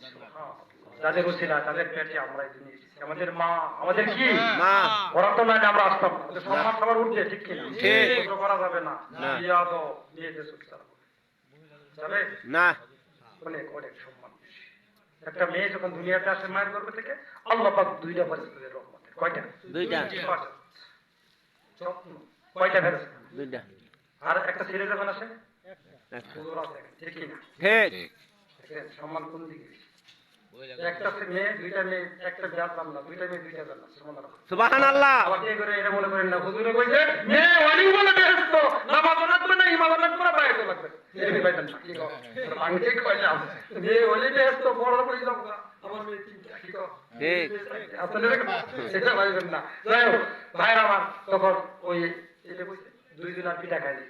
Speaker 1: যাদের উসিলা তাদের পেটে আমরা এই জিনিস দিচ্ছি। আমাদের মা আমাদের কি
Speaker 2: মা
Speaker 1: ওরা তো নাই আমরা আসতাম না। ওদের সম্মান সবার উঠছে ঠিক কিনা
Speaker 2: ঠিক।
Speaker 1: ওগুলো করা যাবে না
Speaker 2: না।
Speaker 1: বিয়া তো বিয়েতে সুখসার যাবে
Speaker 2: না
Speaker 1: অনেক অনেক সম্মান বেশি। একটা মেয়ে যখন দুনিয়াতে আসে মায়ের গর্ভ থেকে আল্লাহ পাক 2টা ফেরেশতাদের রহমতে কয়টা
Speaker 2: 2টা
Speaker 1: যত্ন কয়টা ফেরেশতা
Speaker 2: দুইটা
Speaker 1: আর একটা ছেলে যখন আসে
Speaker 2: একটা।
Speaker 1: হুজুর আছে ঠিক কিনা
Speaker 2: ঠিক
Speaker 1: দেখেন, সম্মান কোন দিকে বেশি? একটা মেয়ে 2টা মেয়ে একটা জাত বাংলা 2টা মেয়ে 2টা জান্নাত সুবহানাল্লাহ
Speaker 2: সুবহানাল্লাহ
Speaker 1: আবার কি করে এটা মনে করেন না হুজুরে কইছে মেয়ে ওয়ালি বলে বেহেশত নামাজ লাগবে না ইমাম লাগবে না বাইরে লাগবে এই বাইতেন না কি কও আমি ঠিক কইলাম মেয়ে ওয়ালি বেহেশত বড় করে যাব আমার মেয়ে তিনটা কি কও
Speaker 2: ঠিক
Speaker 1: আপনাদের সেটা ভাইবেন না যাই হোক ভাইরা আমার তখন ওই এটা কইছে 2 দিন আর পিঠা খাইনি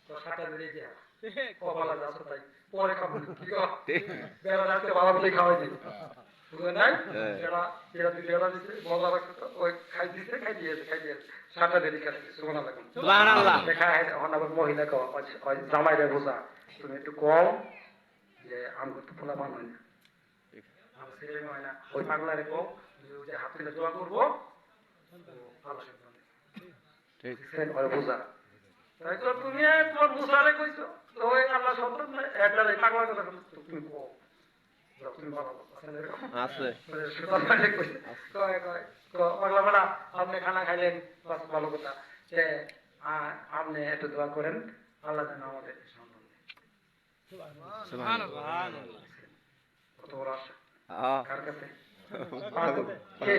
Speaker 1: তো 7টা বেরিয়ে যায় কপালা যাচ্ছে তাই পরে খাবো কি কও
Speaker 2: ঠিক
Speaker 1: বেলা রাতে বাবা বলে খাওয়াই দিই বুঝলেন নাই
Speaker 2: হ্যাঁ।
Speaker 1: যেটা যেটা দুই বেলা দিচ্ছে মজা লাগছে তো ওই খাই দিয়েছে 7টা দেরি করে সুবহানাল্লাহ
Speaker 2: সুবহানাল্লাহ
Speaker 1: দেখা হয় এখন আবার মহিলা কও জামাইরে বোঝা তুমি একটু কম যে আমগো তো পোলা মান হয় না আমার ছেলে হয় না ওই পাগলারে কো যে হাত তুলে দোয়া করবো ভালো সন্তান
Speaker 2: ঠিক
Speaker 1: সেন ওরে বুঝা তাই তো তুমি তোমার বুঝারে কইছো তো ওই আল্লাহ সন্তান না একটা এই পাগলার কথা তুমি কো তুমি ভালো আসলে এরকম
Speaker 2: আছে
Speaker 1: পাগলা বেড়া আপনি খানা খাইলেন বাস ভালো কথা যে আপনি একটু দোয়া করেন আল্লাহ যেন আমাদের সন্তান দেয়।
Speaker 2: সুবহানাল্লাহ
Speaker 1: কত বড় আশা
Speaker 2: হ্যাঁ
Speaker 1: কার কাছে পাগল কে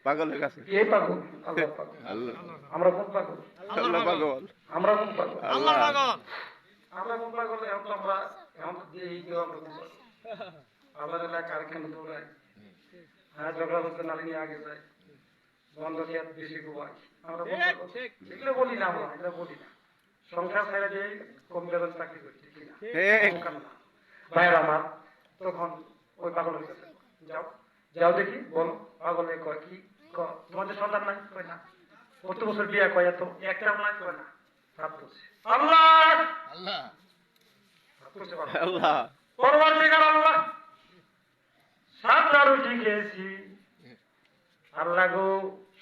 Speaker 2: পাগলের কাছে
Speaker 1: কে পাগল আল্লাহ পাগল
Speaker 2: আল্লাহ
Speaker 1: আমরা কোন পাগল
Speaker 2: আল্লাহ পাগল
Speaker 1: আমরা কোন পাগল
Speaker 2: আল্লাহ
Speaker 1: আমরা কোন পাগল এখন তো আমরা এখন তো এই কেউ আমরা কোন পাগল আল্লাহ কার কেন দৌড়াই হ্যাঁ ঝগড়া করতে নারী নিয়ে আগে যায় বন্ধ খেয়ে বেশি ঘুমাই আমরা কোন পাগল? এগুলো বলি না আমরা এগুলো বলি না সংসার ছেড়ে দিয়ে কম বেতন চাকরি করি ঠিক না
Speaker 2: ঠিক
Speaker 1: অহংকার না। ভাইয়ের আমার তখন ওই পাগলের কাছে যাও যাও দেখি বলো পাগলে কয় কি তোমাদের সন্তান নাই কয় না কত বছর বিয়ে কয় এত একটাও নাই কয় না সাত বছর আল্লাহ সাত বছর পাগল।
Speaker 2: আল্লাহ
Speaker 1: পরবর্তীকাল আল্লাহ সাতটা রুটি খেয়েছি আল্লাহ গো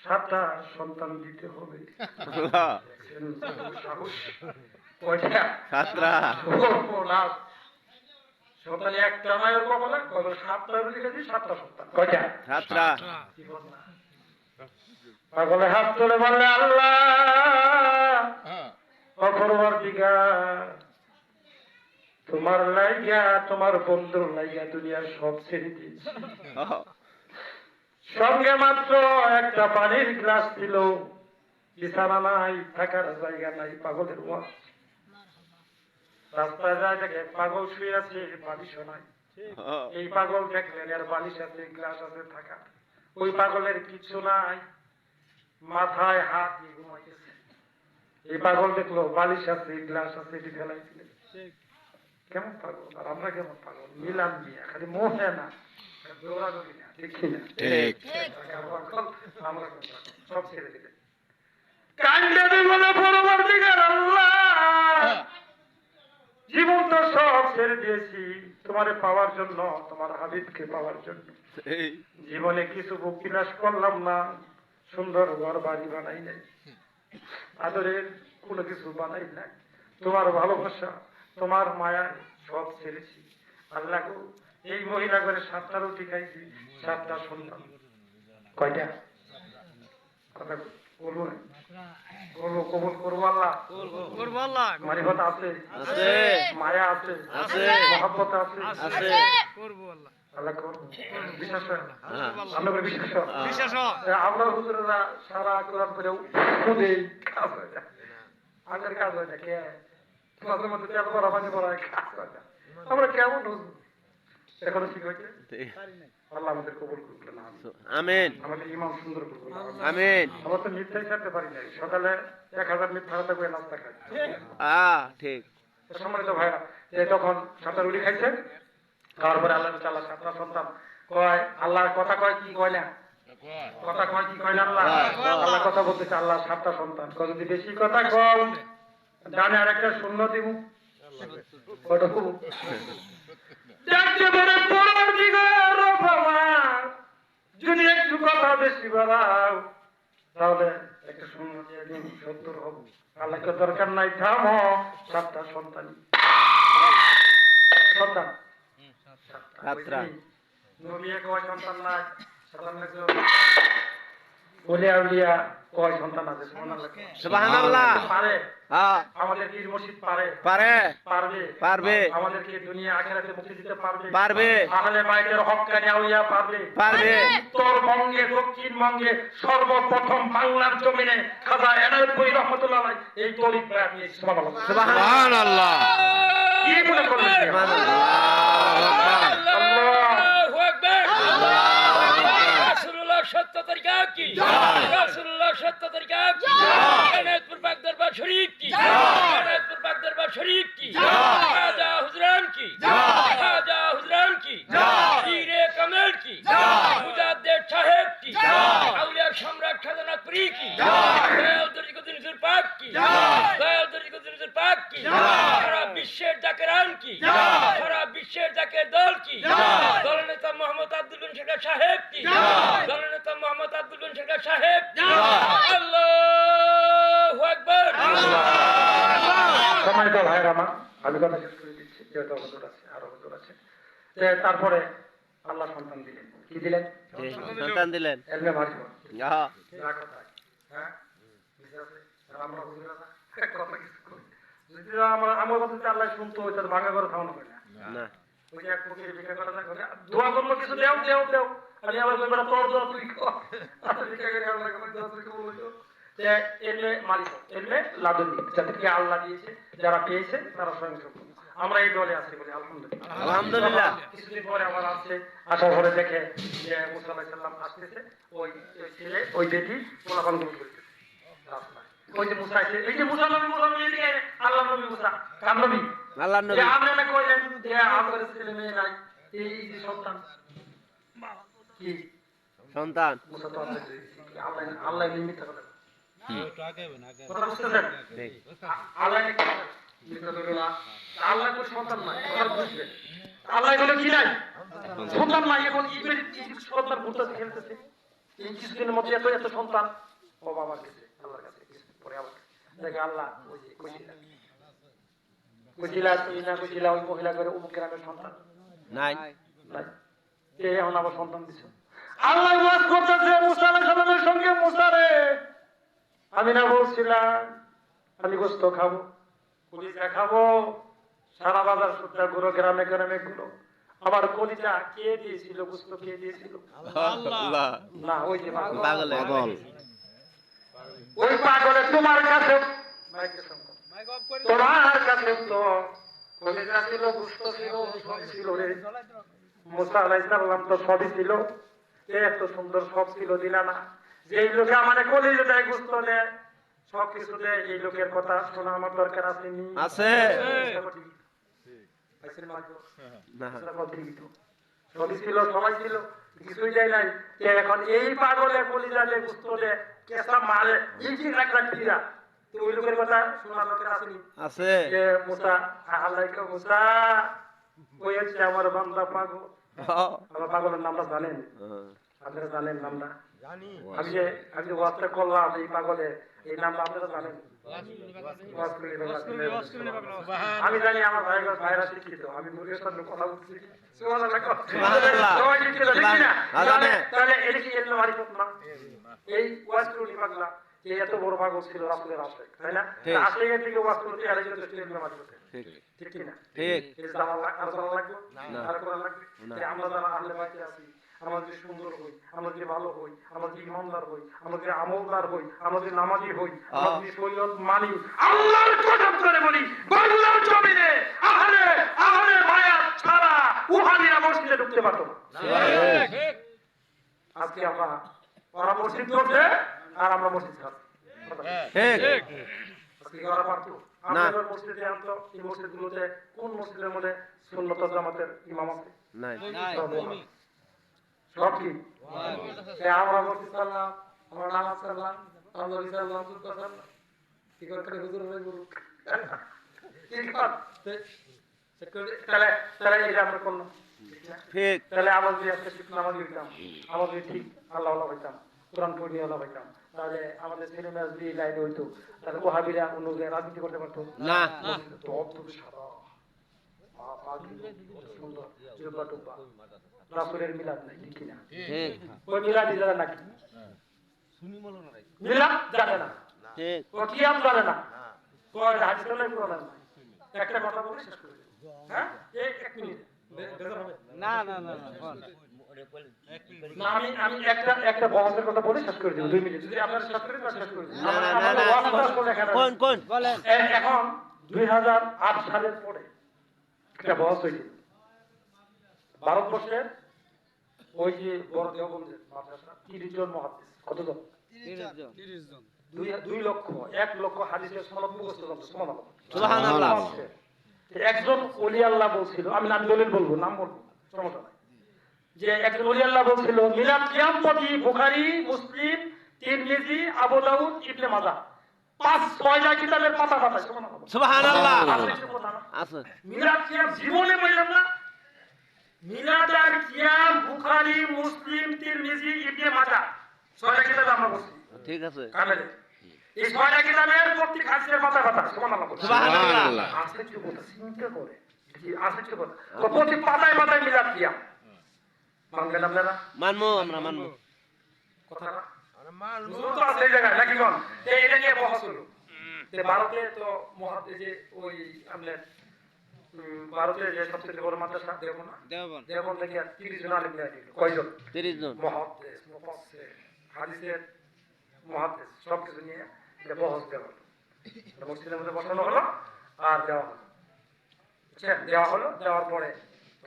Speaker 1: 7টা সন্তান দিতে হবে
Speaker 2: আল্লাহ
Speaker 1: সাহস কয়টা
Speaker 2: ছাত্রা
Speaker 1: সন্তান একটা মায়ের কপালে কত 7টা রুটি খেয়েছি 7টা সন্তান কয়টা
Speaker 2: ছাত্রা
Speaker 1: পাগলে হাত তুলে বললে আল্লাহ অপরবর্তীকাল তোমার লাইগা তোমার বন্ধুর লাইগা দুনিয়ার সব ছেড়ে দিয়েছি সঙ্গে মাত্র একটা পানির গ্লাস ছিল বিছানা নাই থাকার জায়গা নাই পাগলের ওয়াজ রাস্তায় যায় দেখে পাগল শুয়ে আছে বালিশও নাই এই পাগল দেখলেন এর বালিশ আছে গ্লাস আছে থাকা ওই পাগলের কিছু নাই মাথায় হাত দিয়ে ঘুমাইতেছে এই পাগল দেখলো বালিশ আছে গ্লাস আছে এটি ফেলাই দিলে কেমন পাগল আর আমরা কেমন পাগল মিলাম দিয়ে খালি মোহে না দৌড়াদৌড়ি না দেখি না
Speaker 2: ঠিক
Speaker 1: আমরা সব ছেড়ে দিলে কান্দে বলে পরবর্তীকার আল্লাহ জীবন তো সব ছেড়ে দিয়েছি তোমারে পাওয়ার জন্য তোমার হাবিবকে পাওয়ার জন্য
Speaker 2: এই
Speaker 1: জীবনে কিছু ভোগ বিলাস করলাম না সুন্দর ঘর বাড়ি বানাই নাই আদরের কোনো কিছু বানাই নাই তোমার ভালোবাসা তোমার মায়া সব ছেড়েছি আল্লাহ গো এই মহিলা করে 7টা রুটি খাইছি 7টা সন্তান কয়টা কথা বলবো না বলবো কবুল করবো আল্লাহ মারিফত আছে
Speaker 2: আছে
Speaker 1: মায়া আছে
Speaker 2: আছে
Speaker 1: মহব্বত আছে
Speaker 2: আছে
Speaker 1: আল্লাহ করবো বিশ্বাস হয়
Speaker 2: হ্যাঁ
Speaker 1: আমরা করে বিশ্বাস হয় আমরা হুজুরেরা সারা কোরআন করে খুদেই কাজ হয় না আগের কাজ হয় না কে মাঝে মধ্যে তেল করা পানি করা কাজ হয় না আমরা কেমন হুজুর এখনো ঠিক হয়েছে
Speaker 2: ঠিক।
Speaker 1: আল্লাহ আমাদের কবুল করবেন
Speaker 2: আমিন
Speaker 1: আমাদের ইমাম সুন্দর করবেন
Speaker 2: আমিন
Speaker 1: আমরা তো মিথ্যাই ছাড়তে পারি না সকালে 1000 মিথ্যা হাতে করে নাস্তা খাই
Speaker 2: ঠিক
Speaker 1: সম্মানিত ভাইরা যে তখন 7টা রুটি খাইছে তারপরে আল্লাহ তাআলা 7টা সন্তান কয় আল্লাহর কথা কয় কি কয় না কথা কয় কি কয় না আল্লাহ আল্লাহ কথা বলতেছে আল্লাহ 7টা সন্তান কয় যদি বেশি কথা কও ডানে আরেকটা শূন্য দিব কত দেখতে বলে পরবর্তীকার রহমান যদি একটু কথা বেশি বাড়াও তাহলে একটা শূন্য দিয়ে দিন 70 হব আল্লাহকে দরকার নাই থামো 7টা সন্তান সন্তান
Speaker 2: ছাত্রা
Speaker 1: নবীর কয় সন্তান নাই ওলিয়া উলিয়া কয় সন্তান আছে
Speaker 2: সুবহানাল্লাহ
Speaker 1: পারে
Speaker 2: হ্যাঁ
Speaker 1: আমাদের পীর মুর্শিদ পারে
Speaker 2: পারে
Speaker 1: পারবে
Speaker 2: পারবে
Speaker 1: আমাদেরকে দুনিয়া আখিরাতে মুক্তি দিতে পারবে
Speaker 2: পারবে
Speaker 1: আহলে বাইতের হক্কানি আউলিয়া পারবে
Speaker 2: পারবে
Speaker 1: উত্তরবঙ্গে দক্ষিণবঙ্গে সর্বপ্রথম বাংলার জমিনে খাজা এনায়েতপুরী রহমাতুল্লাহ আলাইহি এই তরিক বায়াত নিয়ে সুবহানাল্লাহ
Speaker 2: সুবহানাল্লাহ
Speaker 1: কি মনে করলেন
Speaker 2: সুবহানাল্লাহ
Speaker 1: আল্লাহু আকবার
Speaker 3: রাসূলুল্লাহ সত্য তরিকা কি রাসূলুল্লাহ সত্য তরিকা কি এনায়েতপুর পাক দরবার শরীফ কি এনায়েতপুর পাক দরবার শরীফ কি খাজা হুজরান কি খাজা হুজরান কি পীরে কামেল কি মুজাদ্দেদ সাহেব কি আউলিয়া সম্রাট খাজানাথপুরী কি দয়াল দরিকুদ্দিন হুজুর পাক কি দয়াল দরিকুদ্দিন হুজুর পাক কি সারা বিশ্বের জাকেরান কি সারা বিশ্বের জাকের দল কি দলনেতা মোহাম্মদ আব্দুল গনি সরকার সাহেব কি দলনেতা মোহাম্মদ আব্দুল গনি সরকার সাহেব আল্লাহু আকবার।
Speaker 1: সম্মানিত ভাইয়ের আমার, আমি কথা শেষ করে দিচ্ছি, যেহেতু হুজুর আছে, আরো হুজুর আছে। তারপরে আল্লাহ সন্তান দিলেন, কি দিলেন?
Speaker 2: সন্তান দিলেন।
Speaker 1: এলমে মারিফত।
Speaker 2: হ্যাঁ
Speaker 1: হ্যাঁ, আমরা হুজুরা কথা কিছু করি। যদি আমার কথা আল্লাহ শুনতো, ওই তার ভাঙা করে খাওয়ানো হয় না।
Speaker 2: না
Speaker 1: ওই যে এক ফকির ভিক্ষা করা না করে, দোয়া করবো কিছু দেও দেও দেও, আমি আবার কই বেটা তোর দোয়া তুই কর, আর ভিক্ষা করে আল্লাহ কই দোয়া তুই কর বলতো। যে এলমে মারিফত, এলমে লাদুনি, যাদেরকে আল্লাহ দিয়েছে, যারা পেয়েছে তারা স্বয়ং সম্পূর্ণ। আমরা এই দলে আছি বলি আলহামদুলিল্লাহ।
Speaker 2: আলহামদুলিল্লাহ।
Speaker 1: কিছুদিন পরে আবার আসছে, আসার পরে দেখে যে মুসা আলাইহিস সালাম আসতেছে, ওই ছেলে ওই বেটি পোলাপান গুলো করতেছে রাস্তায়। ওই যে মুসা আছে, এই যে মুসা নবী এদিকে, আল্লাহ নবী মুসা, কার নবী?
Speaker 2: আল্লাহর নবী।
Speaker 1: যে আপনি না কইলেন যে আমাদের ছেলে মেয়ে নাই, এই যে সন্তান কি
Speaker 2: সন্তান।
Speaker 1: মুসা তো আল্লাহ আল্লাহ নিমিত্ত কথা কথা বুঝতেছেন?
Speaker 2: ঠিক।
Speaker 1: আল্লাহ মিথ্যা বলবে না। আল্লাহ কোনো সন্তান নাই, কথা বুঝবেন? আল্লাহ কোনো কি নাই? সন্তান নাই। এখন সন্তান ঘুরতেছে, খেলতেছে, এই কিছুদিনের মধ্যে এত এত সন্তান, ও বাবার কাছে, আল্লাহর কাছে, কিছুদিন পরে আবার দেখে আল্লাহ ওই যে কইছিলা ওই মহিলা করে অমুক গ্রামের সন্তান
Speaker 2: নাই
Speaker 1: নাই, এখন আবার সন্তান দিছে। আল্লাহ ওয়াজ করতেছে মুসা আলাইহিস সালামের সঙ্গে, মুসা রে, আমি না বলছিলাম আমি গোশত খাবো, কলিজা খাবো, সারা বাজার সুদ্ধা ঘুরো, গ্রামে গ্রামে ঘুরো, আমার কলিজা কে দিয়েছিল, গোশত কে দিয়েছিল?
Speaker 2: আল্লাহ।
Speaker 1: না, ওই যে
Speaker 2: পাগল
Speaker 4: পাগল।
Speaker 1: ওই পাগলে তোমার কাছে, তোমার কাছে তো কলিজা ছিল, গোশত ছিল, সব ছিল রে। মুসা আলাইহিস সালাম তো সবই ছিল, এত সুন্দর সব ছিল, দিলা না। যেই লোকে আমার কলিজা দেয়, গোশত দেয়, সবকিছু দেয়, এই লোকের কথা শোনা আমার দরকার আছে নি?
Speaker 2: আছে। না
Speaker 1: সবই ছিল, সবাই ছিল, কিছুই দেয় নাই। এখন এই পাগলে কলিজা দেয়, গোশত দেয়, কেসা মারে, ইঞ্চি রাখ রাখিরা, তো ওই লোকের কথা শোনা দরকার আছে নি?
Speaker 2: আছে।
Speaker 1: যে মুসা, আল্লাহ কে মুসা ওই হচ্ছে আমার বান্দা পাগল। আমার পাগলের নামটা জানেন? আপনারা জানেন নামটা? আমি যে ওয়াজটা করলাম এই পাগলে, এই নামটা আপনারা জানেন? আমি জানি আমার ভাইরা শিক্ষিত, আমি মুখের সামনে কথা বলছি, সবাই শিক্ষিত, ঠিক না? তাহলে এটা কি এলমে মারিফত না? এই ওয়াজ করলি পাগলা, যে এত বড় পাগল ছিল রাসূলের আশিক, তাই না? আশিকের থেকে ওয়াজ করতে আর এটা তো এলমে মারিফত, ঠিক কি না?
Speaker 2: ঠিক।
Speaker 1: এই জানা আর জানা লাগবে, আর কোরআন লাগবে, যে আমরা যারা আহলে বাইতে আছি, আমরা যে সুন্দর হই, আমরা যে ভালো হই, আমরা যে ইমানদার হই, আমরা যে আমলদার হই, আমরা যে নামাজি হই, আমরা যে শরীয়ত মানি, আল্লাহর কসম করে বলি, বাংলার জমিনে আহলে মায়া ছাড়া উহাদিরা মসজিদে ঢুকতে পারতো না। আজকে আমরা ওরা মসজিদ করছে আর আমরা মসজিদ খাচ্ছি,
Speaker 2: ঠিক।
Speaker 1: আজকে ওরা পারতো? আমাদের মসজিদে আনতো, এই মসজিদগুলোতে কোন মসজিদের মধ্যে সুন্নত জামাতের ইমাম আছে?
Speaker 2: নাই।
Speaker 1: সব কি আমরা মসজিদ করলাম, আমরা নামাজ করলাম, আমরা করলাম, কি করে হুজুর ভাই বলুন, তাহলে তাহলে এটা আমরা করলাম,
Speaker 2: ঠিক।
Speaker 1: তাহলে আমার যদি একটা শিখ নামাজ দিতাম, আমার যদি ঠিক আল্লাহ হইতাম, কোরআন পড়ি আল্লাহ হইতাম, তাহলে আমাদের ছেলে মেয়ে যদি লাইনে হইতো, তাহলে ওহাবিরা অন্য জায়গায় রাজনীতি করতে পারতো
Speaker 2: না।
Speaker 1: সাদা সুন্দর জুব্বা টুব্বা, রাসূলের মিলাদ নাই, ঠিক কিনা?
Speaker 2: ঠিক।
Speaker 1: ওই মিলাদি যারা নাকি মিলাদ জানে না,
Speaker 2: ঠিক।
Speaker 1: ও কিয়াম জানে না, কয় হাদিস নাই, কোরআন নাই। একটা কথা বলে শেষ করে দেব, হ্যাঁ? এই এক মিনিট বেজার হবে
Speaker 4: না না না
Speaker 1: না, আমি একটা বহসের কথা বলে শেষ করে দেব, 2 মিনিট যদি আপনারা শেষ করেন তাহলে শেষ করে দেব।
Speaker 2: না না না কোন
Speaker 4: বলেন।
Speaker 1: এখন 2008 সালের পরে একটা বহস হয়েছিল ভারতবর্ষের, ওই যে বড় দেওবন্দের মাদ্রাসা, 30 জন মুহাদ্দিস, কতজন?
Speaker 4: 30 জন।
Speaker 1: 2 লক্ষ, 1 লক্ষ হাদিসের সনদ মুখস্থ করতে, সুবহানাল্লাহ।
Speaker 2: সুবহানাল্লাহ।
Speaker 1: একজন ওলি আল্লাহ বলছিল, আমি নাম দলিল বলবো, নাম বলবো, সমস্যা নাই, যে একজন ওলি আল্লাহ বলছিল মিলাদ কিয়ামতি বুখারী, মুসলিম, তিরমিজি, আবু দাউদ, ইবনে মাজাহ, 5-6টা কিতাবের পাতা পাতা, সুবহানাল্লাহ।
Speaker 2: সুবহানাল্লাহ।
Speaker 1: আছে
Speaker 2: আছে।
Speaker 1: মিলাদ কিয়াম জীবনে বললাম না, মিলাদ আর কিয়াম বুখারী মুসলিম তিরমিজি ইবনে মাজাহ ছয়টা কিতাব আমরা পড়ছি
Speaker 2: ঠিক আছে
Speaker 1: কামেলে এই ছয়টা কিতাবের প্রত্যেক হাদিসের মাথা কথা সুবহানাল্লাহ
Speaker 2: সুবহানাল্লাহ
Speaker 1: আশ্চর্য কথা চিন্তা করে কি আশ্চর্য কথা প্রত্যেক পাতায় পাতায় মিলাদ কিয়াম মানবেন আপনারা
Speaker 2: মানবো আমরা মানবো
Speaker 1: কথাটা হুজুর তো আছে এই জায়গায় নাকি কোন এটা নিয়ে বহস হলো ভারতে তো যে ওই আপনার ভারতে যে সবচেয়ে বড় মাদ্রাসা দেখো না
Speaker 4: দেওবন
Speaker 1: দেখুন দেখি 30 জন আলিম নিয়ে কয়জন
Speaker 2: 30 জন
Speaker 1: মুহাদ্দিস মুফাসসির হাদিসের মুহাদ্দিস সব কিছু নিয়ে এটা বহস দেওয়া হলো মসজিদের মধ্যে বসানো হলো আর দেওয়া হলো দেওয়া হলো দেওয়ার পরে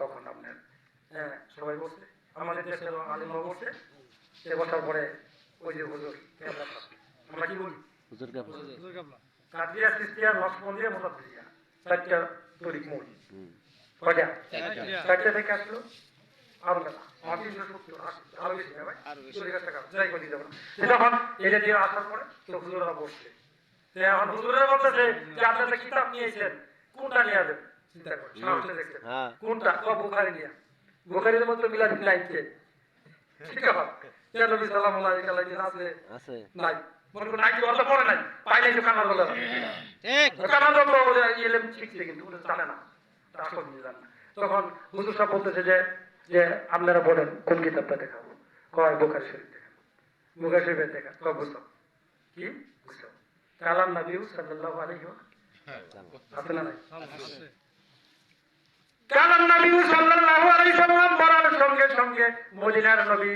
Speaker 1: তখন আপনার সবাই বসে আমাদের দেশের আলিমরা বসে সে বসার পরে ওই যে হুজুর আমরা কি বলি
Speaker 2: হুজুর কে
Speaker 4: হুজুর কাবলা
Speaker 1: কাদিয়া সিস্তিয়া নকশবন্দিয়া মুতাদ্দিয়া চারটা তরিক মূল কয়টা চারটা থেকে আসলো আরো না আমার 370 আরো বেশি না ভাই
Speaker 4: আরো বেশি।
Speaker 1: 40 টাকা যাই করে দিতে পারো তখন এটা দিয়ে আসার পরে তো হুজুররা বসছে এখন হুজুররা বলতেছে যে আপনারা কিতাব নিয়েছেন কোনটা নিয়ে যাবেন চিন্তা করে সামনে দেখছেন
Speaker 2: হ্যাঁ
Speaker 1: কোনটা বুখারী নিয়ে বুখারীর মধ্যে মিলাদ নাইকে ঠিক আছে কেন নবী সাল্লাল্লাহু আলাইহি ওয়াসাল্লাম আছে
Speaker 2: আছে
Speaker 1: নাই মনে করুন নাইকে অর্থ পড়ে নাই পাইলে তো কান্না বলে
Speaker 4: ঠিক
Speaker 1: কান্না বলে ইলেম শিখছে কিন্তু ওটা জানে না আসল মিলাদ না তখন হুজুর সাহেব বলতেছে যে আপনারা বলেন কোন কিতাবটা দেখাবো কয় বুখারী শরীফ দেখাবো বুখারী শরীফ দেখা কয় বুঝছো কি বুঝছো কালাম নবী সাল্লাল্লাহু আলাইহি ওয়াসাল্লাম আছে না নাই কালাম নবী সাল্লাল্লাহু আলাইহি ওয়াসাল্লাম বলার সঙ্গে সঙ্গে মদিনার নবী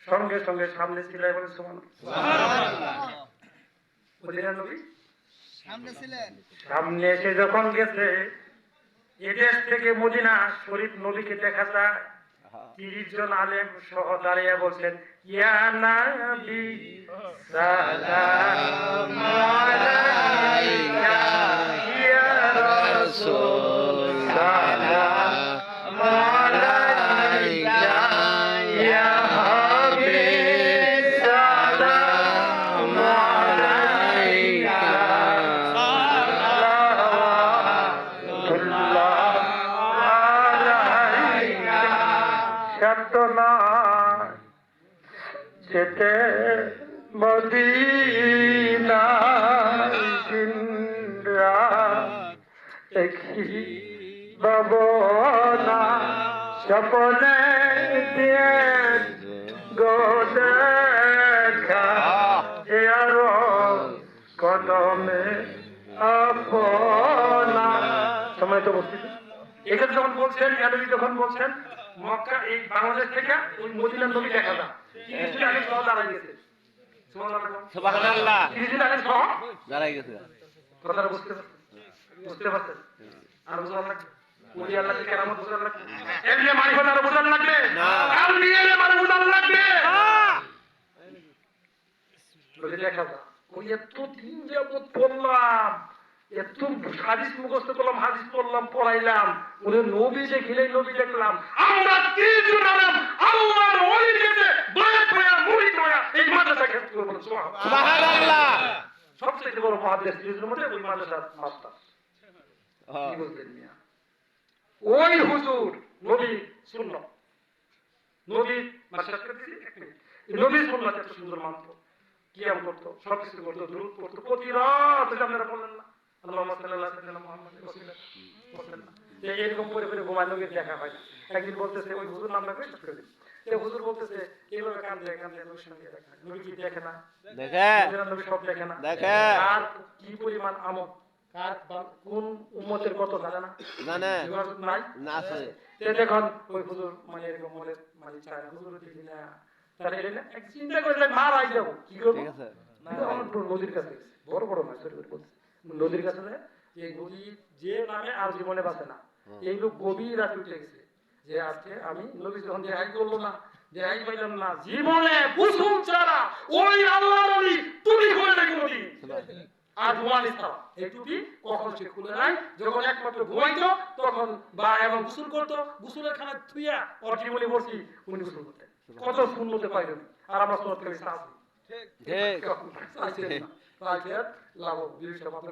Speaker 1: সঙ্গে সঙ্গে সামনে ছিল বলে সুবহানাল্লাহ মদিনার নবী
Speaker 4: সামনে ছিলেন
Speaker 1: সামনে এসে যখন গেছে এদেশ থেকে মদিনা শরীফ নবীকে দেখা যায় 30 জন আলেম সহ দাঁড়িয়ে বলছেন ইয়া নবী সালাম আলাইকা ইয়া রাসূল সালাম আলাইকা ইয়া হাবিব সালাম আলাইকা যেতে মদিনা জিন্দা দেখি বাবনা স্বপ্নে দিয়ে গো দেখা আরো কদমে আপনা সময় তো বসছি এখানে যখন বলছেন নবী যখন বলছেন মক্কা এই বাংলাদেশ থেকে ওই মদিনার নবী দেখা যায় 30 জন আগে সহ দাঁড়ায় গেছে
Speaker 2: সুবহানাল্লাহ
Speaker 1: 30 জন আগে সহ
Speaker 2: দাঁড়াই গেছে
Speaker 1: কথাটা বুঝতে পারছেন আর বুঝার লাগবে ওই আল্লাহকে কেরামত বুঝার লাগবে এমনি মারিফত আর বুঝার লাগবে
Speaker 2: না।
Speaker 1: আর নিয়ে মানে বুঝার লাগবে বলে দেখা যায় ওই এত দিন যাবত পড়লাম এত হাদিস মুখস্থ করলাম হাদিস পড়লাম পড়াইলাম ওদের নবী দেখিলেই নবী দেখলাম আমরা 30 জন আলেম আল্লাহর ওলি দিতে বয়াত হয়ে মুরিদ হয়ে এই মাদ্রাসা ক্ষেত্র বলে
Speaker 2: সুবহানাল্লাহ
Speaker 1: সবচেয়ে বড় মহাদেশ 30 জনের মধ্যে ওই মাদ্রাসার মাস্টার কি বলতেন মিয়া ওই হুজুর নবী সুন্নাত নবী মাসাত করতেছি এক মিনিট নবী সুন্নাত এত সুন্দর মানত কিয়াম করতো সবকিছু করতো দুরূদ পড়তো প্রতি রাত আপনারা বললেন না আল্লাহুম্মা সাল্লি আলা সাইয়্যিদিনা মুহাম্মাদ রাসূলুল্লাহ বলতেন না যে এরকম করে করে ঘুমায় নবীর দেখা হয় না একদিন বলতেছে ওই হুজুর নামটা করে শেষ করে দিন এই হুজুর বলতেছে এইভাবে কান্দে কান্দে নবীর সঙ্গে দেখা হয়। নবী কি দেখে না
Speaker 2: দেখে
Speaker 1: নবী সব দেখে না
Speaker 2: দেখে।
Speaker 1: আর কি পরিমাণ আমল কার কোন উম্মতের কত জানে না
Speaker 2: জানে
Speaker 1: যোগাযোগ নাই
Speaker 2: না আছে
Speaker 1: দেখুন ওই হুজুর মানে এরকম মনে মানে চায় হুজুর দেখি না তাহলে এটা না এক চিন্তা করে যে মার আই যাবো কি করবো
Speaker 2: ঠিক আছে
Speaker 1: না আমার তো নদীর কাছে গেছে। বড় বড় মাছ ধরে বলছে নদীর কাছে যায় যে নদী যে নামে আর জীবনে বাঁচে না এই লোক গভীর রাত উঠে গেছে যে আজকে আমি নবী যখন দেখাই করলো না দেখাই পাইলাম না জীবনে কুসুম ছাড়া ওই আল্লাহ নবী তুমি করে দেখো নদী আর ঘুমানিস না এই টুপি কখন সে খুলে নাই যখন একমাত্র ঘুমাইতো তখন বা এবং গোসল করতো গোসলের খানা থুইয়া ওর জীবনে বসি উনি গোসল করতেন কত শূন্যতে পাইলেন আর আমরা শূন্য করে সাহায্য
Speaker 2: ঠিক
Speaker 1: লাভ বিশটা মাত্র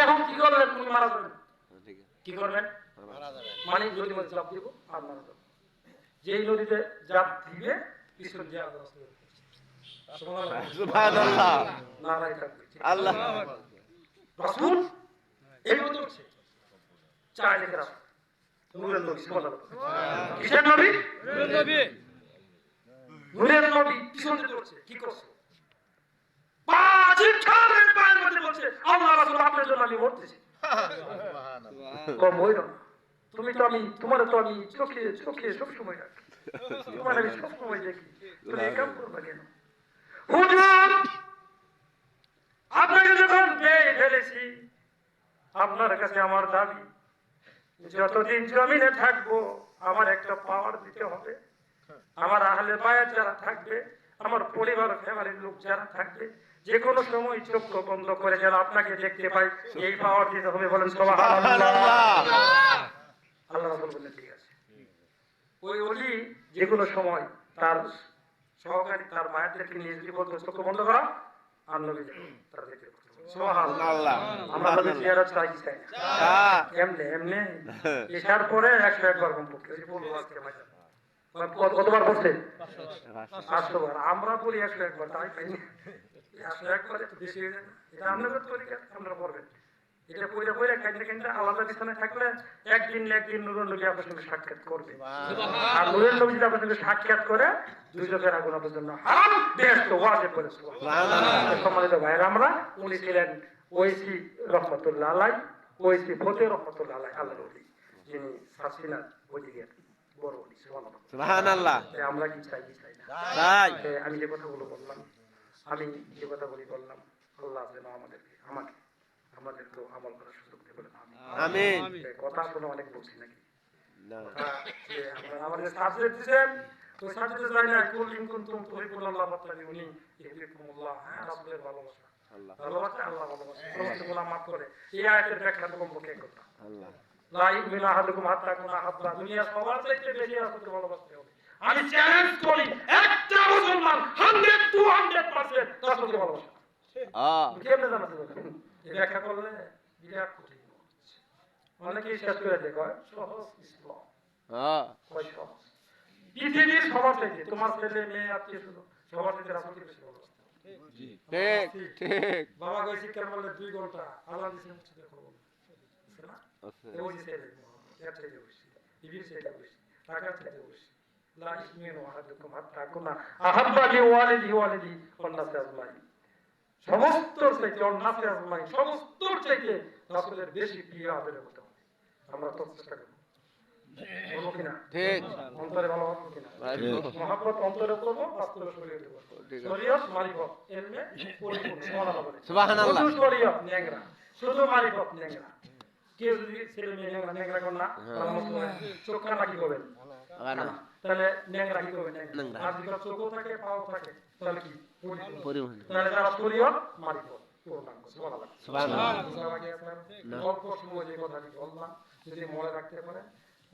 Speaker 1: এখন কি করবেন উনি মারা যাবেন
Speaker 2: ঠিক আছে
Speaker 1: কি করবেন মানে নদীর মধ্যে জাপ দিব আর মারা যাবে। যেই নদীতে জাপ দিবে পিছন দিয়ে আল্লাহ রাসূল
Speaker 2: সুবহানাল্লাহ
Speaker 1: নারায়ে তাকবীর।
Speaker 2: আল্লাহ
Speaker 1: রাসূল এই নদী হচ্ছে চার দিকে রাস্তা নূরের নবী সুবহানাল্লাহ। কিসের নবী? নূরের নবী পিছন দিকে হচ্ছে কি করছে? পাঁচ ইঠারের পায়ের মধ্যে বলছে আল্লাহ রাসূল আপনার জন্য আমি মরতেছি। কম হইল না। তুমি তো আমি তোমার তো আমি চোখে চোখে সব সময় রাখি, তোমার আমি সব সময় দেখি, তুমি এই কাম করবে কেন? হুজুর আপনাকে যখন পেয়ে ফেলেছি, আপনার কাছে আমার দাবি যতদিন জমিনে থাকবো আমার একটা পাওয়ার দিতে হবে। আমার আহলে বায়াত যারা থাকবে, আমার পরিবার ফ্যামিলির লোক যারা থাকবে, যে কোনো সময় চোখ বন্ধ করে যেন আপনাকে দেখতে পাই, এই পাওয়ার দিতে হবে। বলেন সুবহানাল্লাহ। আল্লাহ রাসূল বললেন ঠিক আছে। ওই ওলি যে কোনো সময় তার সহকারী তার বায়াতদেরকে নিয়ে যদি বলতো চোখ বন্ধ করা, আর নবী তারা দেখতে পারতো। সুবহানাল্লাহ। আমরা তাদের জিয়ারত চাই কি চাই না? এমনি এমনি এশার পরে 101 বার কমপক্ষে ওই বলবো আজকে মাঝে কতবার পড়ছে? 500 বার। আমরা পড়ি 101 বার, তাই পাই না। 101 বার একটু বেশি হয়ে যায় না? এটা আপনাদের তরিকা, আপনারা পড়বেন। এটা পড়ে পড়ে কাইন্ডে কাইন্ডে আলাদা বিছানায় থাকলে একদিন না একদিন নূরের নবী আপনার সঙ্গে সাক্ষাৎ করবে। আর নূরের নবী যদি আপনার সঙ্গে সাক্ষাৎ করে, দুজকের আগুন আপনার জন্য হারাম, বেহেশত ওয়াজিব করে। সম্মানিত ভাইয়েরা, আমরা উনি ছিলেন ওইসি রহমতুল্লাহ আলাইহি, ওইসি ফতে রহমতুল্লাহ আলাইহি, আল্লাহর ওলি, যিনি সাসিনার ওদিকে বড় ওলি।
Speaker 2: সুবহানাল্লাহ।
Speaker 1: আমরা কি চাই কি চাই না?
Speaker 2: তাই
Speaker 1: আমি যে কথাগুলো বললাম, আমি যে কথাগুলি বললাম, আল্লাহ যেন আমাকে আমাদেরকে আমল করার সুযোগ দেবেন।
Speaker 2: আমিন।
Speaker 1: কথা শুনে অনেক বলছি নাকি?
Speaker 2: না
Speaker 1: আমাদের সাবজেক্ট দিবেন, ওই সাবজেক্টে যাই না কুল ইন কুনতুম তুহিব্বুনাল্লাহ ফাত্তাবিউনি ইউহিব্বুকুমুল্লাহ। হ্যাঁ, রাসূলের ভালোবাসা,
Speaker 2: আল্লাহ
Speaker 1: ভালোবাসা আল্লাহ ভালোবাসা, সমস্ত গুনাহ মাফ করে। এই আয়াতের ব্যাখ্যা তো কমপক্ষে করতাম।
Speaker 2: আল্লাহ
Speaker 1: লা ইউমিনু আহাদুকুম হাত্তা কুনা হাব্বা। দুনিয়া সবার চাইতে বেশি রাসূলকে ভালোবাসতে হবে। আমি চ্যালেঞ্জ করি, একটা মুসলমান 100 to 100% রাসূলকে ভালোবাসে। কেমনে জানাতে পারবেন? এই ব্যাখ্যা করলে বিরাট কঠিন। অনেকেই শেষ করে দেয়, কয় সহজ ইসলাম, কয় সহজ। পৃথিবীর সবার চাইতে তোমার ছেলে মেয়ে আত্মীয় স্বজন সবার চাইতে রাসূলকে বেশি ভালোবাসতে হবে।
Speaker 2: ঠিক ঠিক
Speaker 1: বাবা কয় শিক্ষা বললে 2 ঘন্টা আল্লাহ দিয়েছে মসজিদে খবর আছে না? ওই যে ছেলে এর চাইতে বেশি, বিবির চাইতে বেশি, টাকার চাইতে বেশি। লা ইউমিনু আহাদুকুম হাত্তা কুনা আহাব্বা লিওয়ালিদিহি ওয়ালিদি ওয়ান্নাসি আজমাইন। সমস্ত চাইতে ওয়ান্নাসি আজমাইন, সমস্ত চাইতে রাসূলের বেশি প্রিয় আদরে হতে হবে। আমরা তো চেষ্টা করব, বলবো কিনা?
Speaker 2: ঠিক
Speaker 1: অন্তরে ভালোবাসবো কিনা? মহব্বত অন্তরে করবো, বাস্তবে শরীয়তে করবো। শরীয়ত মারিফত ইলমে পরিপূর্ণ। সুবহানাল্লাহ।
Speaker 2: সুবহানাল্লাহ।
Speaker 1: শুধু শরীয়ত ন্যাংরা, শুধু মারিফত ন্যাংরা। কেউ যদি ছেলে মেয়ে ন্যাংরা কর না, চোখ কানা কি করবেন? তাহলে ন্যাংরা কি করবেন? ন্যাংরা। আর যদি চোখও থাকে পাও থাকে তাহলে কি?
Speaker 2: পরিমাণ
Speaker 1: তাহলে যারা শরীয়ত মারিফত পূর্ণাঙ্গ। সুবহানাল্লাহ।
Speaker 2: সুবহানাল্লাহ।
Speaker 1: অল্প সময় যে কথাটি বললাম যদি মনে রাখতে পারেন,